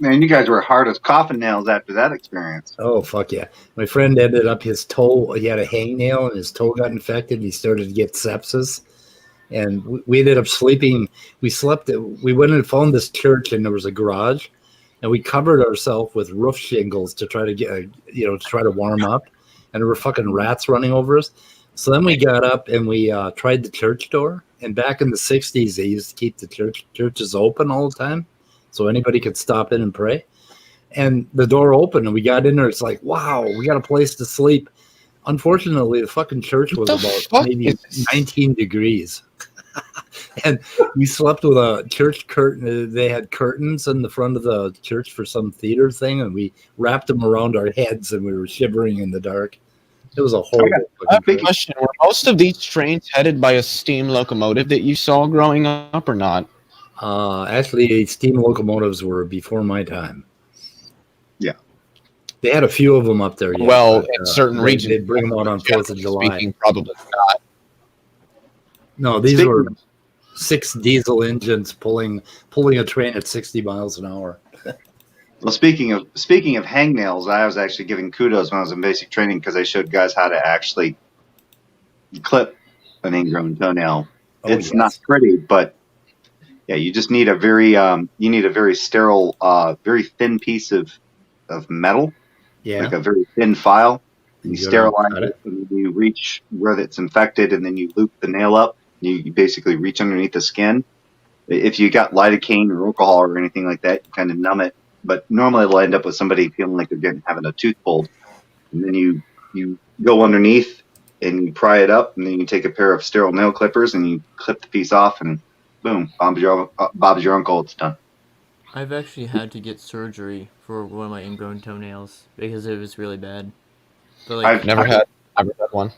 Man, you guys were hard as coffin nails after that experience. Oh, fuck yeah. My friend ended up his toe, he had a hangnail and his toe got infected. He started to get sepsis. And we ended up sleeping. We went and found this church, and there was a garage. And we covered ourselves with roof shingles to try to get, to try to warm up. And there were fucking rats running over us. So then we got up and we tried the church door. And back in the 60s, they used to keep the churches open all the time, so anybody could stop in and pray. And the door opened, and we got in there. It's like, wow, we got a place to sleep. Unfortunately, the fucking church was about maybe 19 degrees. And we slept with a church curtain. They had curtains in the front of the church for some theater thing, and we wrapped them around our heads, and we were shivering in the dark. It was a horrible big question. Were most of these trains headed by a steam locomotive that you saw growing up or not? Actually, steam locomotives were before my time. Yeah. They had a few of them up there. Yeah, well, in certain regions. They'd bring them out on 4th of July. Speaking, probably not. No, these were 6 diesel engines pulling a train at 60 miles an hour. Well, speaking of hangnails, I was actually giving kudos when I was in basic training because I showed guys how to actually clip an ingrown toenail. It's not pretty, but yeah, you just need a very sterile, very thin piece of metal, like a very thin file. You sterilize it, and then you reach where it's infected, and then you loop the nail up. You basically reach underneath the skin. If you got lidocaine or alcohol or anything like that, you kind of numb it. But normally it'll end up with somebody feeling like they're having a tooth pulled. And then you go underneath and you pry it up, and then you take a pair of sterile nail clippers and you clip the piece off, and boom, Bob's your uncle. It's done. I've actually had to get surgery for one of my ingrown toenails because it was really bad. But, like, I've never had one.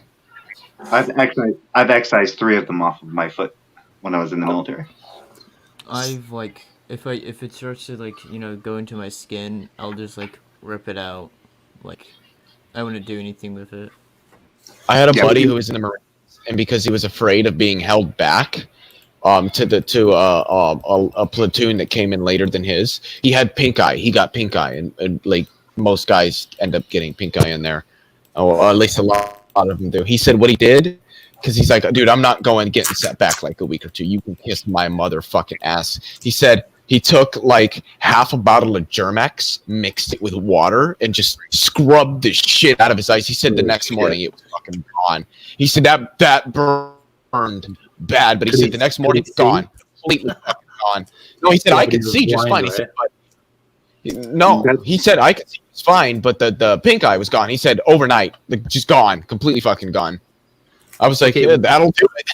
I've excised 3 of them off of my foot when I was in the military. I've like if it starts to go into my skin, I'll just rip it out. Like, I wouldn't do anything with it. I had a buddy who was in the Marines, and because he was afraid of being held back to a platoon that came in later than his, he had pink eye. He got pink eye, and like most guys end up getting pink eye in there, or at least a lot of them do. He said what he did, because he's like, dude, I'm not getting set back like a week or two. You can kiss my motherfucking ass. He said he took like half a bottle of Germex, mixed it with water, and just scrubbed the shit out of his eyes. He said the next morning it was fucking gone. He said that burned bad, but he said the next morning it's gone, completely fucking gone. No, he said I could see just fine. He said, he said I could see just fine, but the pink eye was gone. He said overnight, like, just gone, completely fucking gone. I was like, yeah, that'll do it.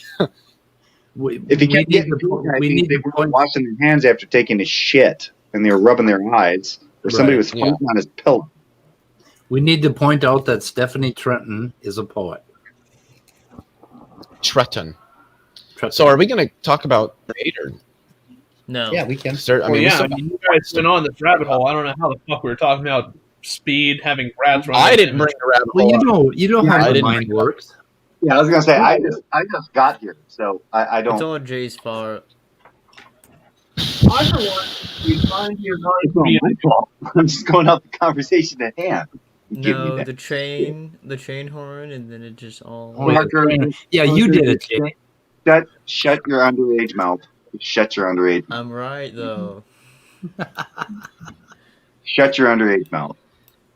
If you can't get the pink eye, they were washing their hands after taking a shit, and they were rubbing their eyes, or somebody was floating on his pillow. We need to point out that Stephanie Trenton is a poet. Trenton. So are we going to talk about Raider? No. Yeah, we can. You guys went on this rabbit hole. I don't know how the fuck we were talking about speed, having rats run. I didn't bring the rabbit hole. You know how the mind works. Yeah, I was gonna say I just got here, so I don't. It's all Jay's fault. I for one, you find your mind. I'm just going off the conversation at hand. No, the train horn, and then it just all. Yeah, you did it, Jay. Shut your underage mouth. Shut your underage. I'm right though. Shut your underage mouth.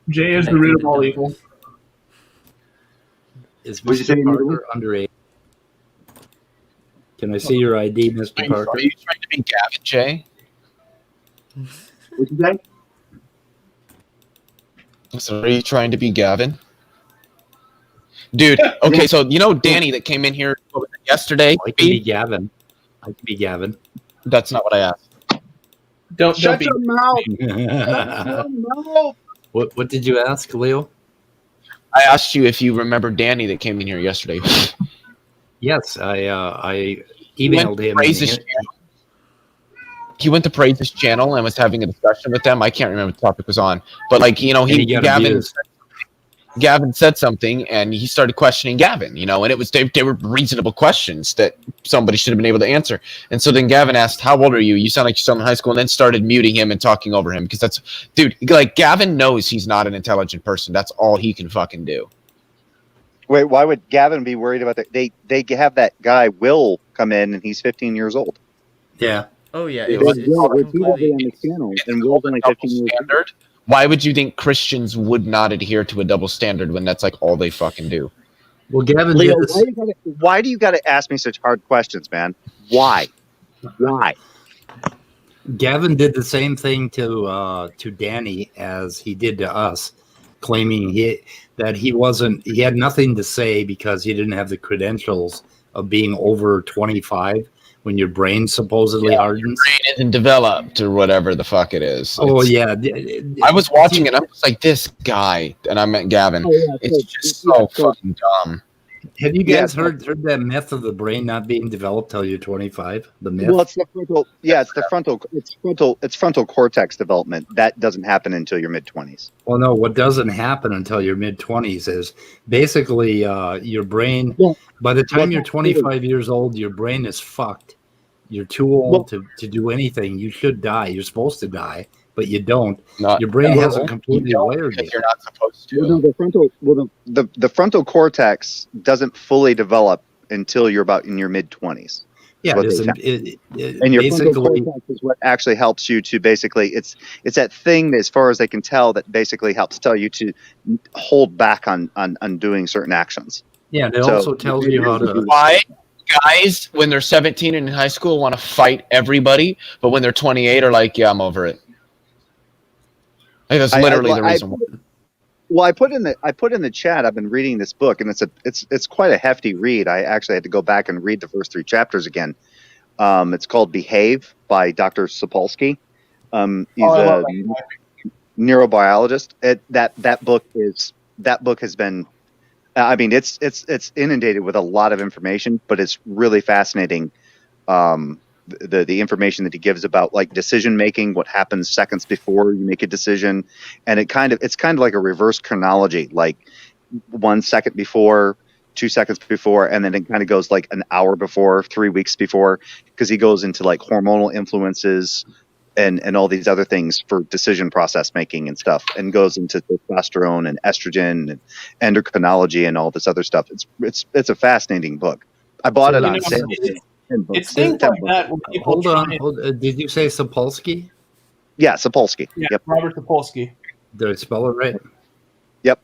Jay is the root of all evil. Is Mr. Parker underage? Can I see your ID, Mr. Parker? Are you trying to be Gavin, Jay? What'd you say? So are you trying to be Gavin? Dude, okay, so you know Danny that came in here yesterday? I can be Gavin. That's not what I asked. Don't Shut be. your mouth. No. What did you ask, Leo? I asked you if you remember Danny that came in here yesterday. Yes, I emailed him. He went to praise his channel and was having a discussion with them. I can't remember what the topic was on, but Gavin said something, and he started questioning Gavin, and it was they were reasonable questions that somebody should have been able to answer. And so then Gavin asked, "How old are you? You sound like you're still in high school," and then started muting him and talking over him because Gavin knows he's not an intelligent person. That's all he can fucking do. Wait, why would Gavin be worried about that? They have that guy Will come in, and he's 15 years old. Yeah. Oh yeah. Why would you think Christians would not adhere to a double standard when that's like all they fucking do? Well, Gavin, Leo, why do you got to ask me such hard questions, man? Why? Gavin did the same thing to Danny as he did to us, claiming he had nothing to say because he didn't have the credentials of being over 25 when your brain supposedly hardens. Brain isn't developed or whatever the fuck it is. Oh yeah, I was watching it. I'm just like, this guy, and I meant Gavin. It's just so fucking dumb. Have you guys heard that myth of the brain not being developed till you're 25? The myth. Well, it's the frontal. Yeah, it's frontal cortex development that doesn't happen until your mid-20s. Well, no, what doesn't happen until your mid-20s is basically your brain. Yeah. By the time you're 25 years old, your brain is fucked. You're too old to do anything. You should die. You're supposed to die, but you don't. Your brain hasn't completely wired yet. You're not supposed to. The frontal cortex doesn't fully develop until you're about in your mid-20s. Yeah, and your frontal cortex is what actually helps you to basically it's that thing, as far as they can tell, that basically helps tell you to hold back on doing certain actions. Yeah, and it also tells you how to. Why guys, when they're 17 and in high school, want to fight everybody, but when they're 28, are like, yeah, I'm over it. I think that's literally the reason. Well, I put in the chat. I've been reading this book, and it's quite a hefty read. I actually had to go back and read the first 3 chapters again. It's called Behave by Dr. Sapolsky. He's a neurobiologist. That book has been. I mean, it's inundated with a lot of information, but it's really fascinating. The information that he gives about like decision making, what happens seconds before you make a decision, and it's kind of like a reverse chronology, like 1 second before, 2 seconds before, and then it kind of goes like an hour before, 3 weeks before, because he goes into like hormonal influences and all these other things for decision process making and stuff, and goes into testosterone and estrogen and endocrinology and all this other stuff. It's a fascinating book. I bought it on sale. It's things like that. Hold on. Did you say Sapolsky? Yeah, Sapolsky. Yeah, yep. Robert Sapolsky. Did I spell it right? Yep.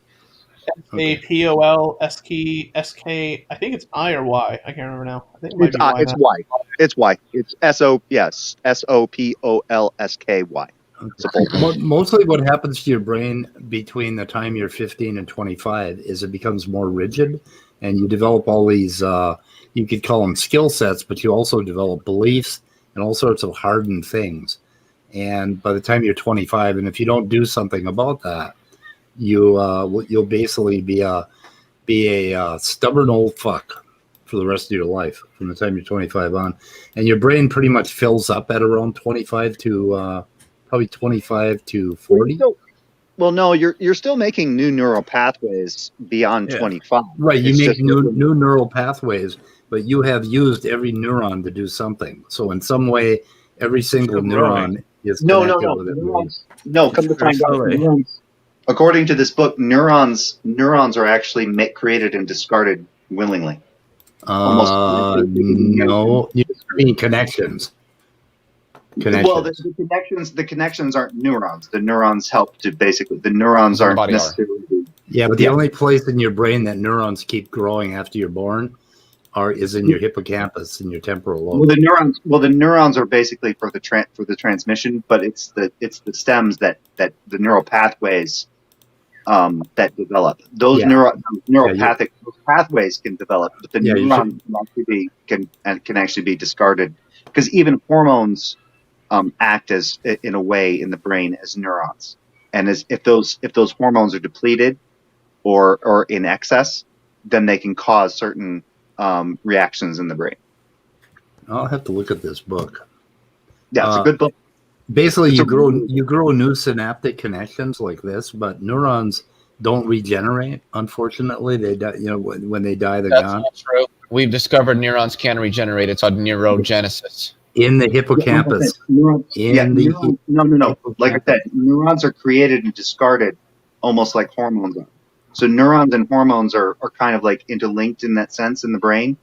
Sapolsk. I think it's I or Y. I can't remember now. I think it might be it's Y. It's Y. It's Sopolsky. Mostly what happens to your brain between the time you're 15 and 25 is it becomes more rigid, and you develop all these, you could call them skill sets, but you also develop beliefs and all sorts of hardened things. And by the time you're 25, and if you don't do something about that, you'll basically be a stubborn old fuck for the rest of your life from the time you're 25 on. And your brain pretty much fills up at around 25 to probably 25 to 40. Well, no, you're still making new neural pathways beyond 25. Right, you make new neural pathways, but you have used every neuron to do something. So in some way, every single neuron is connected with it. No, come to find out, neurons, according to this book, neurons are actually created and discarded willingly. No, you mean connections. Well, the connections aren't neurons. The neurons help to basically. The neurons aren't necessarily. Yeah, but the only place in your brain that neurons keep growing after you're born is in your hippocampus, in your temporal lobe. Well, the neurons are basically for the transmission, but it's the stems that the neural pathways that develop. Those neuropathic pathways can develop, but the neurons can actually be discarded, because even hormones act as, in a way, in the brain as neurons, and if those hormones are depleted or in excess, then they can cause certain reactions in the brain. I'll have to look at this book. Yeah, it's a good book. Basically, you grow new synaptic connections like this, but neurons don't regenerate. Unfortunately, they die. You know, when they die, they're gone. That's not true. We've discovered neurons can regenerate. It's called neurogenesis. In the hippocampus. No. Like I said, neurons are created and discarded almost like hormones are. So neurons and hormones are kind of like interlinked in that sense in the brain.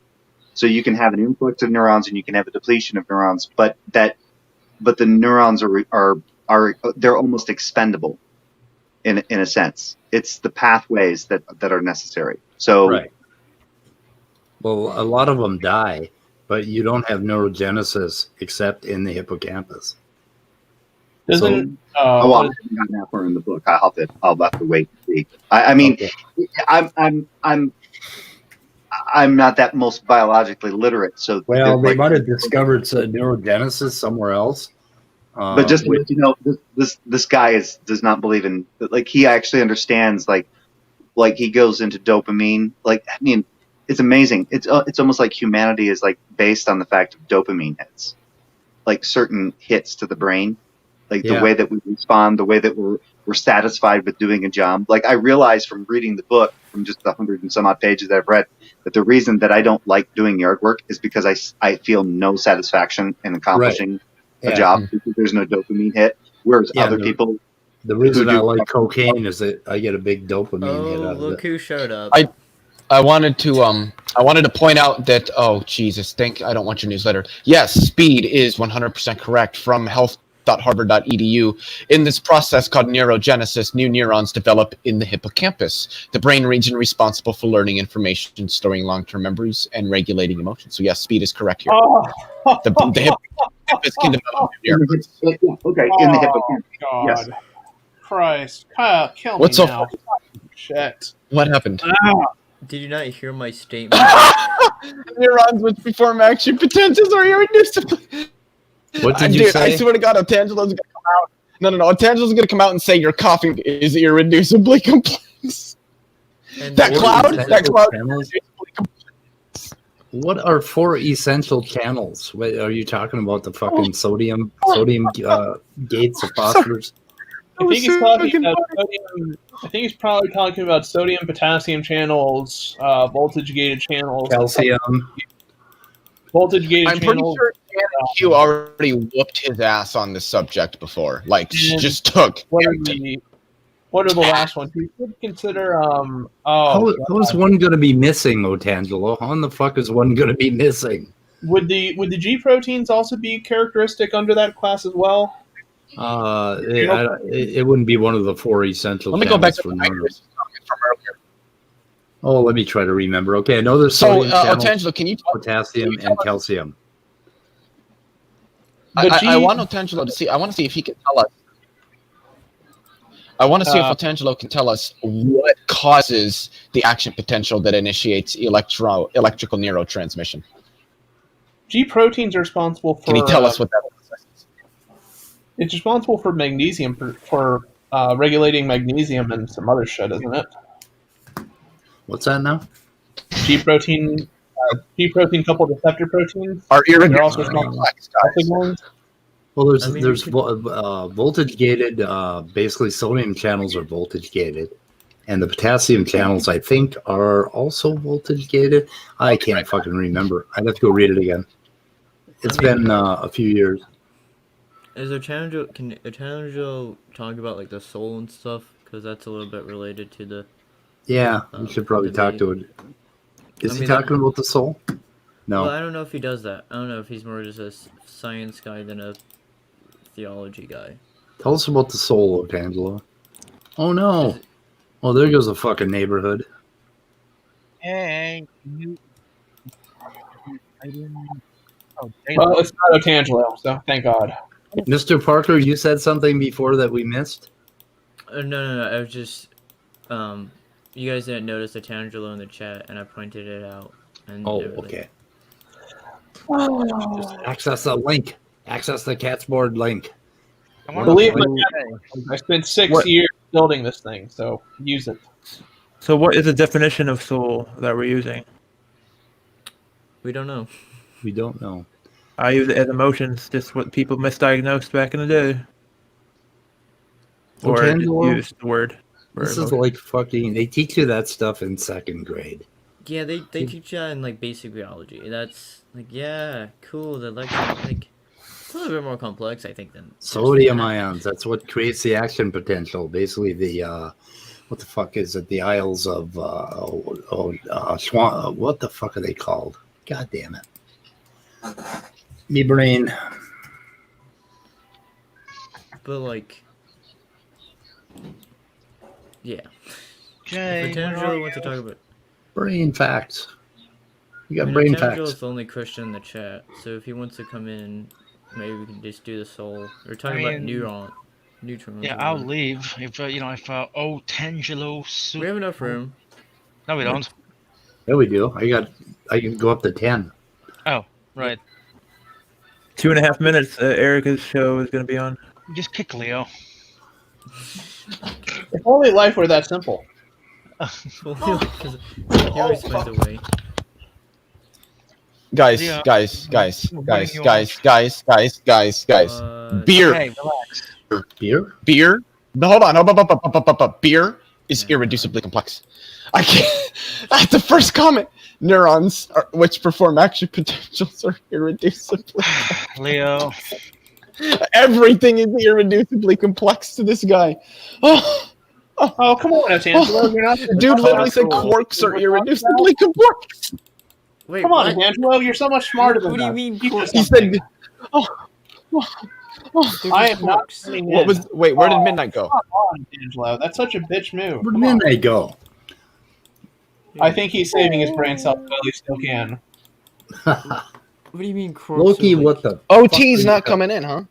So you can have an influx of neurons and you can have a depletion of neurons, but the neurons are they're almost expendable in a sense. It's the pathways that are necessary. So right. Well, a lot of them die, but you don't have neurogenesis except in the hippocampus. Doesn't Oh, well, I what is- haven't gotten that far in the book. I'll have to wait and see. I mean, Okay. I'm not that most biologically literate, so Well, they like, might have discovered neurogenesis somewhere else. but just to Which, let you know, this guy does not believe in, like, he actually understands, like he goes into dopamine. Like, I mean, it's amazing. It's almost like humanity is like based on the fact of dopamine hits, like certain hits to the brain, like the Yeah. way that we respond, the way that we're satisfied with doing a job. Like, I realized from reading the book, from just the 100 and some odd pages that I've read, that the reason that I don't like doing yard work is because I feel no satisfaction in accomplishing a yeah, job because there's no dopamine hit. Whereas Yeah, other no. people the reason who I do like cocaine is that I get a big dopamine hit Oh, out of look it. who showed up. I wanted to point out that, oh Jesus, I don't want your newsletter. Yes, speed is 100% correct from health.harvard.edu. In this process called neurogenesis, new neurons develop in the hippocampus, the brain region responsible for learning information, storing long-term memories, and regulating emotions. So yes, speed is correct here. The hippocampus can develop new neurons. okay, in the hippocampus. God. Yes. Christ. Kyle, kill What's me so now. Shit. What happened? Did you not hear my statement? Neurons which perform action potentials are irreducible. What did you Dude, say? I swear to God, Otangela's gonna come out. No, Otangela's gonna come out and say your coughing is irreducibly complex. And That what cloud, is that cloud. Channels? What are 4 essential channels? What, are you talking about the fucking sodium gates of phosphorus? I think he's talking about sodium. I think he's probably talking about sodium, potassium channels, voltage gated channels, Calcium. voltage gated I'm pretty channels. sure Q already whooped his ass on this subject before. Like, And just took. What are the last ones? You could consider. How is one going to be missing, Otangelo? How in the fuck is one going to be missing? Would the G proteins also be characteristic under that class as well? It wouldn't be one of the 4 essential Let me channels go back to for the nerves. from earlier. Oh, let me try to remember. Okay, I know there's So, sodium channels, Otangelo, can you potassium, and calcium. I want Otangelo to see. I want to see if he can tell us. I want to see if Otangelo can tell us what causes the action potential that initiates electrical neurotransmission. G proteins are responsible for. Can you tell us what that is? It's responsible for magnesium for regulating magnesium and some other shit, isn't it? What's that now? G protein coupled receptor proteins. Are They're also irreducible responsible. Well, I mean, there's you could- voltage gated. Basically, sodium channels are voltage gated, and the potassium channels, I think, are also voltage gated. I can't fucking remember. I'd have to go read it again. It's been a few years. Can Otangelo talk about like the soul and stuff? Because that's a little bit related to the. Yeah, we should probably talk to it. Is he talking about the soul? No. Well, I don't know if he does that. I don't know if he's more just a science guy than a theology guy. Tell us about the soul, Otangelo. Oh no! Oh, there goes a fucking neighborhood. Hey, Well, it's not Otangelo, so thank God. Mr. Parker, you said something before that we missed. No. I was just, you guys didn't notice Otangelo in the chat, and I pointed it out. And Oh, everything. okay. Just access the link. Access the cat's board link. Believe me, I spent 6 years building this thing, so use it. So what is the definition of soul that we're using? We don't know. We don't know. I use it as emotions, just what people misdiagnosed back in the day. Or I just Otangelo? used the word. for This is emotion. like fucking. They teach you that stuff in 2nd grade. Yeah, they teach you that in like basic biology. That's like, yeah, cool. The like it's a little bit more complex, I think, than just Sodium that. ions. That's what creates the action potential. Basically, the what the fuck is it? The Isles of Schwan. What the fuck are they called? God damn it. Me brain. But like, yeah. Jay, If where Otangelo are wants to you? talk about. Brain facts. You got I mean, brain Otangelo is facts. the only Christian in the chat, so if he wants to come in, maybe we can just do the soul. We're talking about neutrons. Yeah, I'll leave if Tangelo. We have enough room. No, we don't. There we do. I can go up to 10. Oh, right. 2.5 minutes. Erica's show is going to be on. Just kick Leo. If only life were that simple. He always finds a way. Guys. Yeah. Beer. Okay, relax. Beer? Hold on. Beer is irreducibly complex. I can't. At the first comment, neurons which perform action potentials are irreducibly. Leo. Everything is irreducibly complex to this guy. Oh, come on, Angelo. You're not. Dude literally said quarks are irreducibly complex. Wait, Come on, Angelo. You're so much smarter than What do you that. mean? He said. I am not. What was? Wait, where did Midnight go? Come on, Angelo. That's such a bitch move. Where did Midnight go? I think he's saving his brain cells while he still can. What do you mean quarks? Loki, what the? OT's not coming in, huh?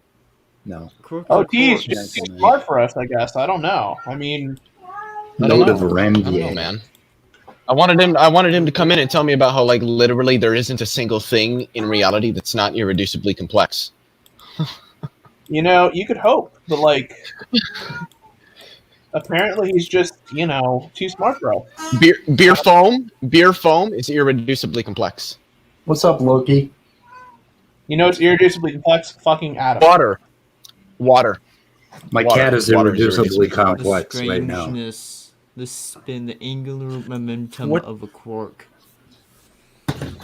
No. OT's just too smart for us, I guess. I don't know. I mean, Load of I don't know, Ranvier. man. I wanted him to come in and tell me about how, like, literally there isn't a single thing in reality that's not irreducibly complex. you know, you could hope, but like, apparently he's just, too smart for us. Beer foam is irreducibly complex. What's up, Loki? You know, it's irreducibly complex. Fucking atom. Water. My cat is irreducibly complex the right now. The spin, the angular momentum of a quark.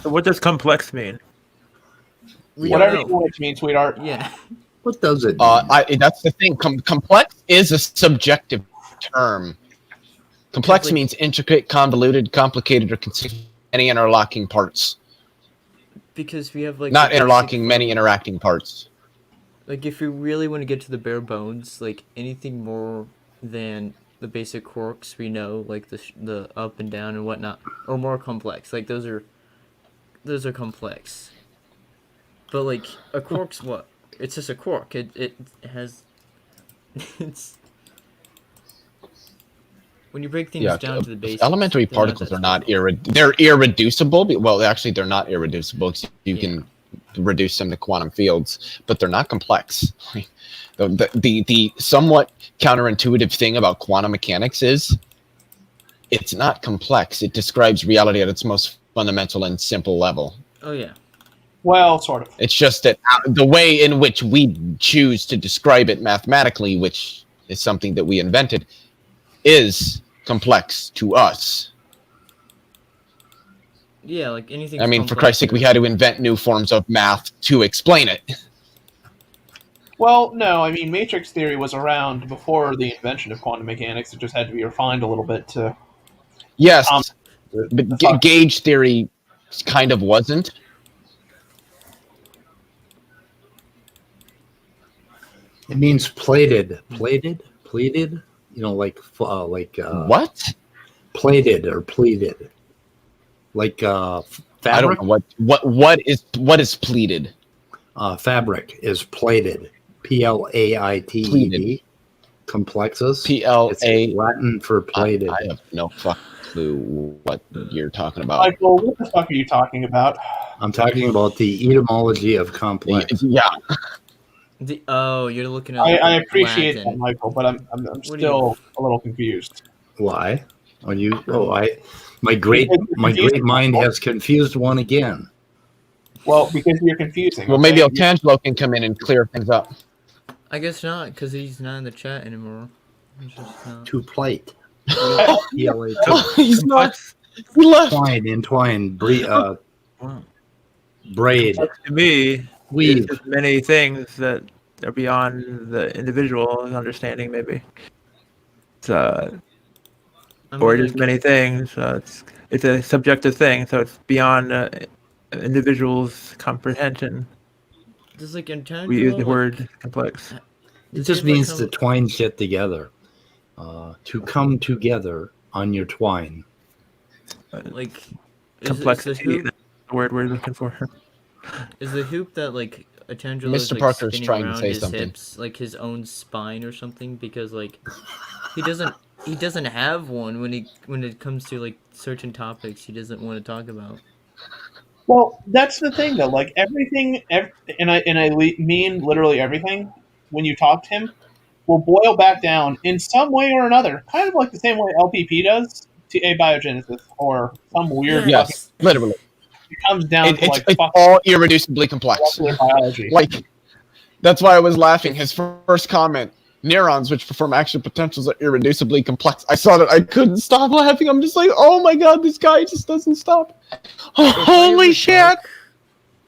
So what does complex mean? Whatever you want it to mean, sweetheart. Yeah. What does it mean? That's the thing. Complex is a subjective term. Complex means intricate, convoluted, complicated, or consisting of many interlocking parts. Because we have not interlocking, many interacting parts. Like, if we really want to get to the bare bones, like anything more than the basic quarks we know, like the up and down and whatnot, or more complex. Like those are complex. But like a quark's what? It's just a quark. It has. It's when you break things down to the basics. Elementary particles are not they're irreducible. Well, actually, they're not irreducible. You can reduce them to quantum fields, but they're not complex. The somewhat counterintuitive thing about quantum mechanics is it's not complex. It describes reality at its most fundamental and simple level. Oh yeah. Well, sort of. It's just that the way in which we choose to describe it mathematically, which is something that we invented, is complex to us. Yeah, like anything. I mean, for Christ's sake, we had to invent new forms of math to explain it. Well, no, I mean, matrix theory was around before the invention of quantum mechanics. It just had to be refined a little bit to... Yes, but gauge theory kind of wasn't. It means plated. Pleated? You know, like what? Plated or pleated. Like fabric? I don't know what is pleated. Fabric is plated. Plaitted. Complexus. It's Latin for plated. I have no fucking clue what you're talking about. Michael, what the fuck are you talking about? I'm talking about the etymology of complex. Yeah. You're looking at. I appreciate Latin. that, Michael, but I'm still a little confused. Why? My great mind has confused one again. Well, because you're confusing. Well, maybe Otangelo can come in and clear things up. I guess not, because he's not in the chat anymore. He's just not. To plate. He's not. He left. Entwine, braid. To me, Weave. there's many things that are beyond the individual understanding, maybe. Or just many things. It's a subjective thing, so it's beyond individual's comprehension. Does like intangible, we use the word complex. It just means to twine shit together. To come together on your twine. Complexity, that's the word we're looking for. Is the hoop that like Atangelo's Mr. like Parker's spinning trying to around say his something. hips, like his own spine or something, because like he doesn't have one when it comes to like certain topics he doesn't want to talk about. Well, that's the thing though. Like everything, mean literally everything. When you talk to him, will boil back down in some way or another, kind of like the same way LPP does to abiogenesis or some weird fucking. Yes, literally. It comes down to like It's fucking all irreducibly complex. molecular biology. Like, that's why I was laughing. His first comment, neurons which perform action potentials are irreducibly complex. I saw that. I couldn't stop laughing. I'm just like, oh my god, this guy just doesn't stop. Oh, holy shit!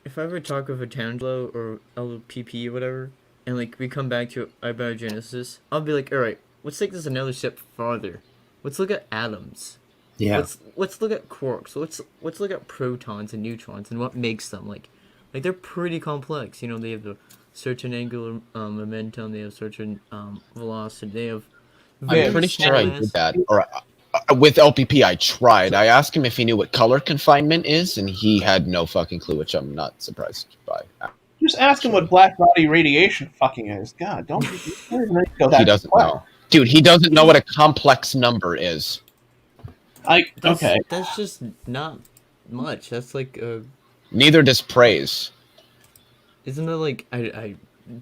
If I ever talk with Atangelo or LPP or whatever, and like we come back to abiogenesis, I'll be like, all right, let's take this another step farther. Let's look at atoms. Yeah. Let's look at quarks. Let's look at protons and neutrons and what makes them. Like they're pretty complex. You know, they have a certain angular momentum. They have certain velocity. They have. I'm pretty sure I did that. Or with LPP, I tried. I asked him if he knew what color confinement is, and he had no fucking clue, which I'm not surprised by. Just ask him what black body radiation fucking is. God, don't go that He doesn't know. Dude, he doesn't know what a complex number is. That's just not much. That's like Neither does praise. Isn't it like I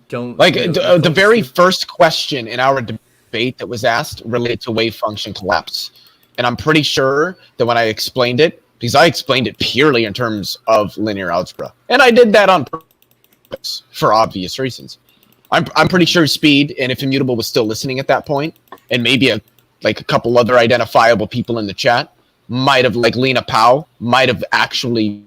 don't like the very first question in our debate that was asked related to wave function collapse, and I'm pretty sure that when I explained it, because I explained it purely in terms of linear algebra, and I did that on purpose for obvious reasons. I'm pretty sure Speed and If Immutable was still listening at that point, and maybe a couple other identifiable people in the chat might have, like Lena Powell, might have actually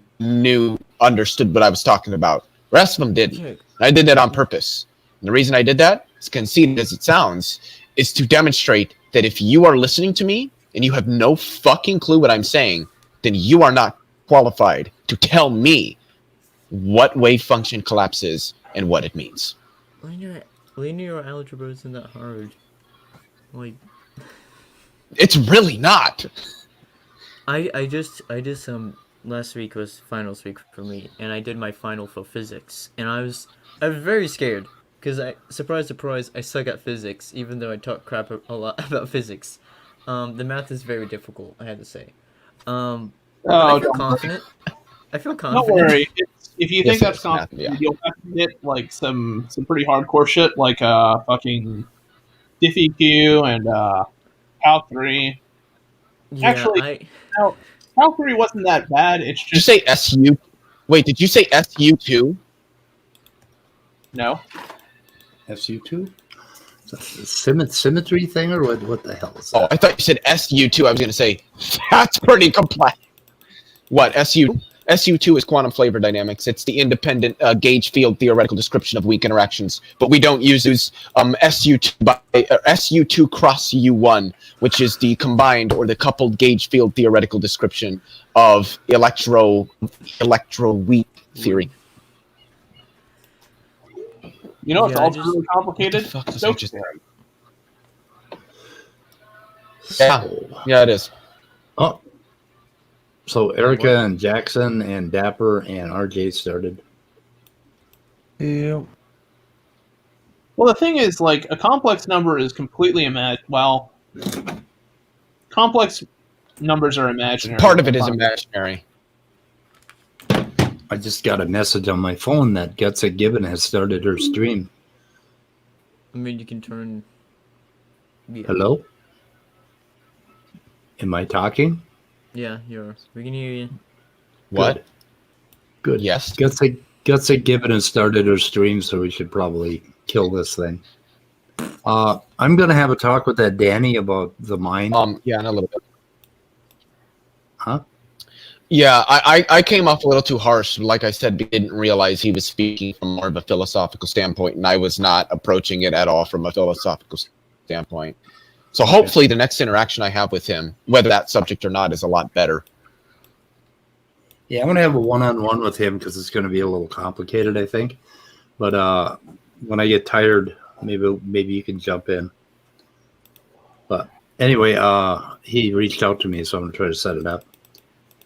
understood what I was talking about. The rest of them didn't. I did that on purpose. And the reason I did that, as conceited as it sounds, is to demonstrate that if you are listening to me and you have no fucking clue what I'm saying, then you are not qualified to tell me what wave function collapse is and what it means. Linear algebra isn't that hard. Like, it's really not. I just last week was finals week for me, and I did my final for physics, and I was very scared because surprise I suck at physics, even though I talk crap a lot about physics. The math is very difficult, I had to say. I feel confident. I feel confident. Don't worry. If you think that's confident, you'll have to get like some pretty hardcore shit, like fucking DiffyQ and Calc 3. Yeah, actually, Calc 3 wasn't that bad. It's just. Did you say SU? Wait, did you say SU2? No. SU2? Symmetry thing, or what the hell is that? Oh, I thought you said SU2. I was going to say, that's pretty complex. What, SU? SU2 is quantum flavor dynamics. It's the independent gauge field theoretical description of weak interactions. But we don't use SU2 cross U1, which is the combined or the coupled gauge field theoretical description of electroweak theory. You know, it's also really complicated. Stokes theorem. Yeah, it is. Oh. So Erica and Jackson and Dapper and RJ started. Yeah. Well, the thing is, like, a complex number is completely complex numbers are imaginary. Part of it is imaginary. I just got a message on my phone that Gavin has started her stream. I mean, you can turn. Yeah. Hello? Am I talking? Yeah, we can hear you. What? Good. Yes. Gavin has started her stream, so we should probably kill this thing. I'm gonna have a talk with that Danny about the mind. Yeah, in a little bit. Huh? Yeah, I came off a little too harsh. Like I said, didn't realize he was speaking from more of a philosophical standpoint, and I was not approaching it at all from a philosophical standpoint. So hopefully the next interaction I have with him, whether that subject or not, is a lot better. Yeah, I'm going to have a one-on-one with him because it's going to be a little complicated, I think. But when I get tired, maybe you can jump in. But anyway, he reached out to me, so I'm going to try to set it up.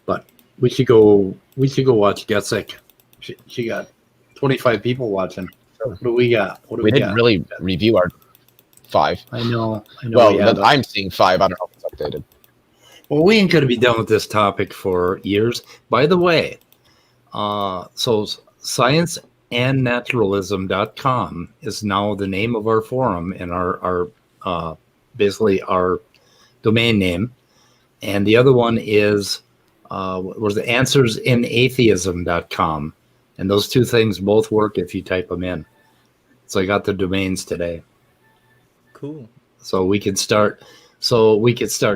But we should go watch Getsick. She got 25 people watching. What do we got? What do We we didn't got? really review our 5. I know. Well, yeah, but- I'm seeing 5. I don't know if it's updated. Well, we ain't going to be done with this topic for years. By the way, so scienceandnaturalism.com is now the name of our forum and our basically our domain name. And the other one is was the answersinAtheism.com. And those two things both work if you type them in. So I got the domains today. Cool. So we could start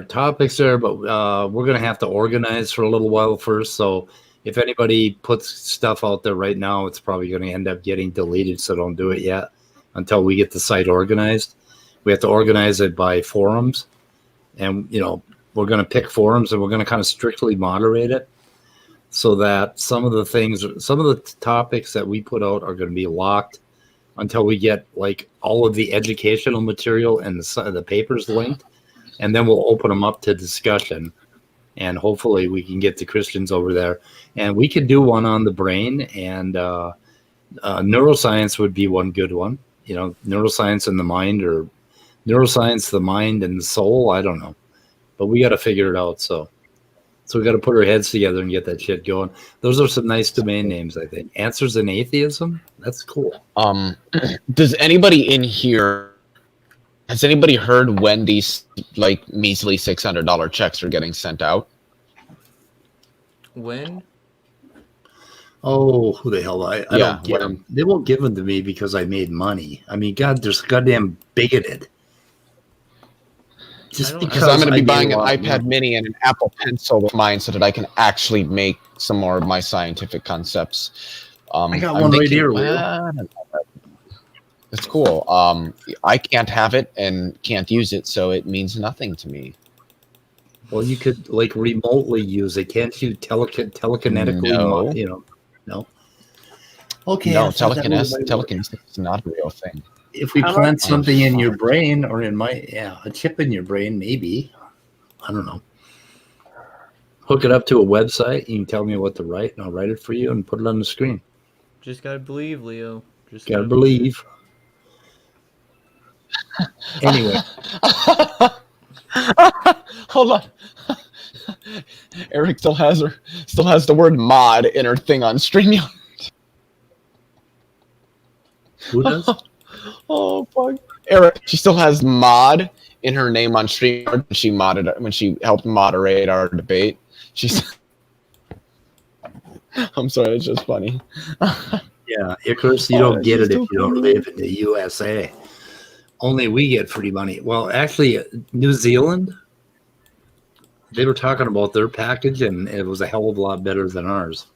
topics there, but we're going to have to organize for a little while first. So if anybody puts stuff out there right now, it's probably going to end up getting deleted. So don't do it yet until we get the site organized. We have to organize it by forums, and we're going to pick forums, and we're going to kind of strictly moderate it so that some of the topics that we put out are going to be locked until we get like all of the educational material and the papers linked. And then we'll open them up to discussion, and hopefully we can get the Christians over there. And we could do one on the brain, and neuroscience would be one good one. Neuroscience and the mind, or neuroscience, the mind, and the soul. I don't know, but we got to figure it out. So we got to put our heads together and get that shit going. Those are some nice domain names, I think. Answers in Atheism. That's cool. Does anybody in here? Has anybody heard when these like measly $600 checks are getting sent out? When? Oh, who the hell? I don't get them. They won't give them to me because I made money. I mean, God, they're goddamn bigoted. Just because I'm going to be I buying an made a lot iPad mini and an Apple Pencil with mine so that I can actually make some more of my scientific concepts. I got one right here, Leo. It's cool. I can't have it and can't use it, so it means nothing to me. Well, you could like remotely use it, can't you? Telekinetically, no. Okay. No, telekinesis is not a real thing. If we plant something in your brain, or a chip in your brain, maybe. I don't know. Hook it up to a website. You can tell me what to write, and I'll write it for you and put it on the screen. Just gotta believe, Leo. Just gotta believe. Anyway. Hold on. Eric still has the word mod in her thing on StreamYard. Who does? Oh fuck. Eric, she still has mod in her name on StreamYard when she helped moderate our debate. She's I'm sorry, it's just funny. Yeah, Icarus, you don't get it if you don't live in the USA. Only we get free money. Well, actually, New Zealand, they were talking about their package, and it was a hell of a lot better than ours.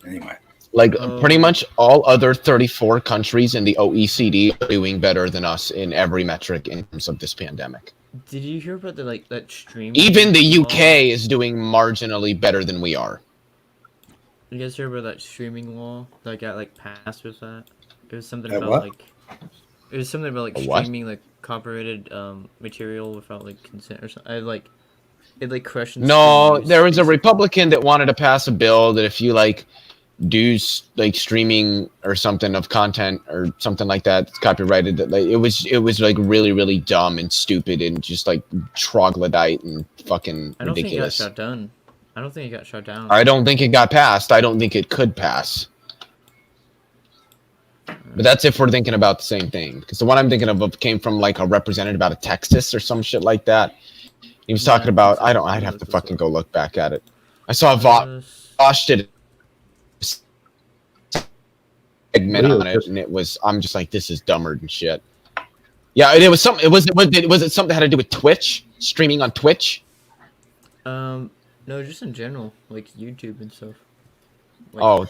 Anyway. Like, pretty much all other 34 countries in the OECD are doing better than us in every metric in terms of this pandemic. Did you hear about that stream? Even the UK is doing marginally better than we are. You guys hear about that streaming law that got passed with that? It was something about what? it was something about streaming copyrighted material without consent or something. It questions. No, there was a Republican that wanted to pass a bill that if you do streaming or something of content or something like that, it's copyrighted. That it was really, really dumb and stupid and just troglodyte and fucking ridiculous. I don't think it got shut down. I don't think it got shut down. I don't think it got passed. I don't think it could pass. But that's if we're thinking about the same thing. Because the one I'm thinking of came from a representative out of Texas or some shit like that. He was talking about, I'd have to fucking go look back at it. I saw Vosh did a segment on it, and I'm just like, this is dumber than shit. Yeah, it was something, was it something that had to do with Twitch? Streaming on Twitch? No, just in general, YouTube and stuff.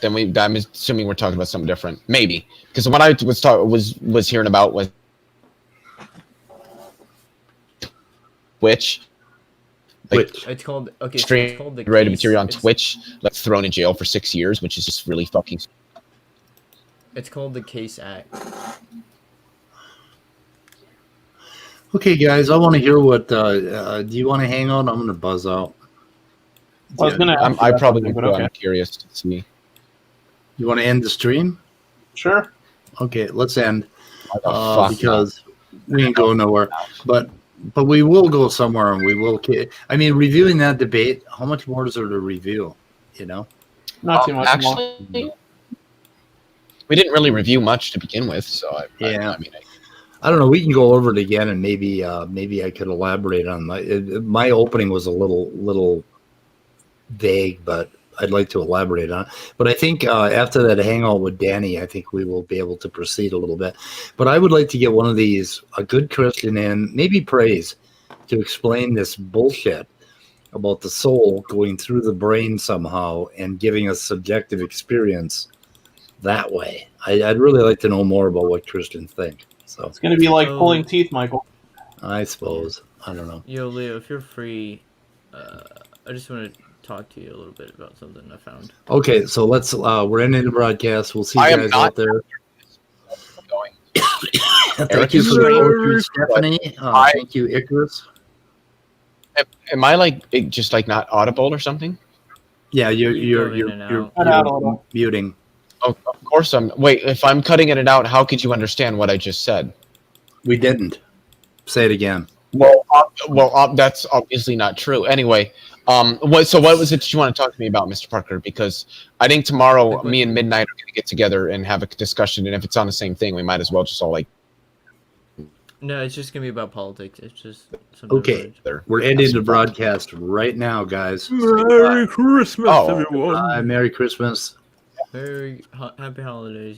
Then I'm assuming we're talking about something different. Maybe. Because what I was hearing about was Twitch. It's called stream it's called the rated case, material on Twitch, thrown in jail for 6 years, which is just really fucking. It's called the Case Act. Okay, guys, I want to hear what. Do you want to hang on? I'm going to buzz out. I was gonna. I probably would. Okay. I'm curious to see. You want to end the stream? Sure. Okay, let's end Fuck because we ain't going nowhere. But we will go somewhere, and we will. I mean, reviewing that debate. How much more is there to review? You know, Not too much more. actually, we didn't really review much to begin with, so I mean, I don't know. We can go over it again, and maybe I could elaborate on my opening was a little vague, but I'd like to elaborate on it. But I think after that hangout with Danny, I think we will be able to proceed a little bit. But I would like to get one of these, a good Christian in, maybe praise, to explain this bullshit about the soul going through the brain somehow and giving us subjective experience that way. I'd really like to know more about what Christians think. So it's going to be like pulling teeth, Michael. I suppose. I don't know. Yo, Leo, if you're free, I just want to talk to you a little bit about something I found. Okay, so let's. We're ending the broadcast. We'll see you guys out there. Thank you for the poetry, Stephanie. Thank you, Icarus. Am I like just like not audible or something? Yeah, you're muting. Oh, of course I'm. Wait, if I'm cutting it out, how could you understand what I just said? We didn't. Say it again. Well, that's obviously not true. Anyway, what was it that you want to talk to me about, Mr. Parker? Because I think tomorrow, me and Midnight are going to get together and have a discussion, and if it's on the same thing, we might as well just all like. No, it's just gonna be about politics. It's just okay. We're ending the broadcast right now, guys. Merry Christmas, everyone. Merry Christmas. Happy holidays.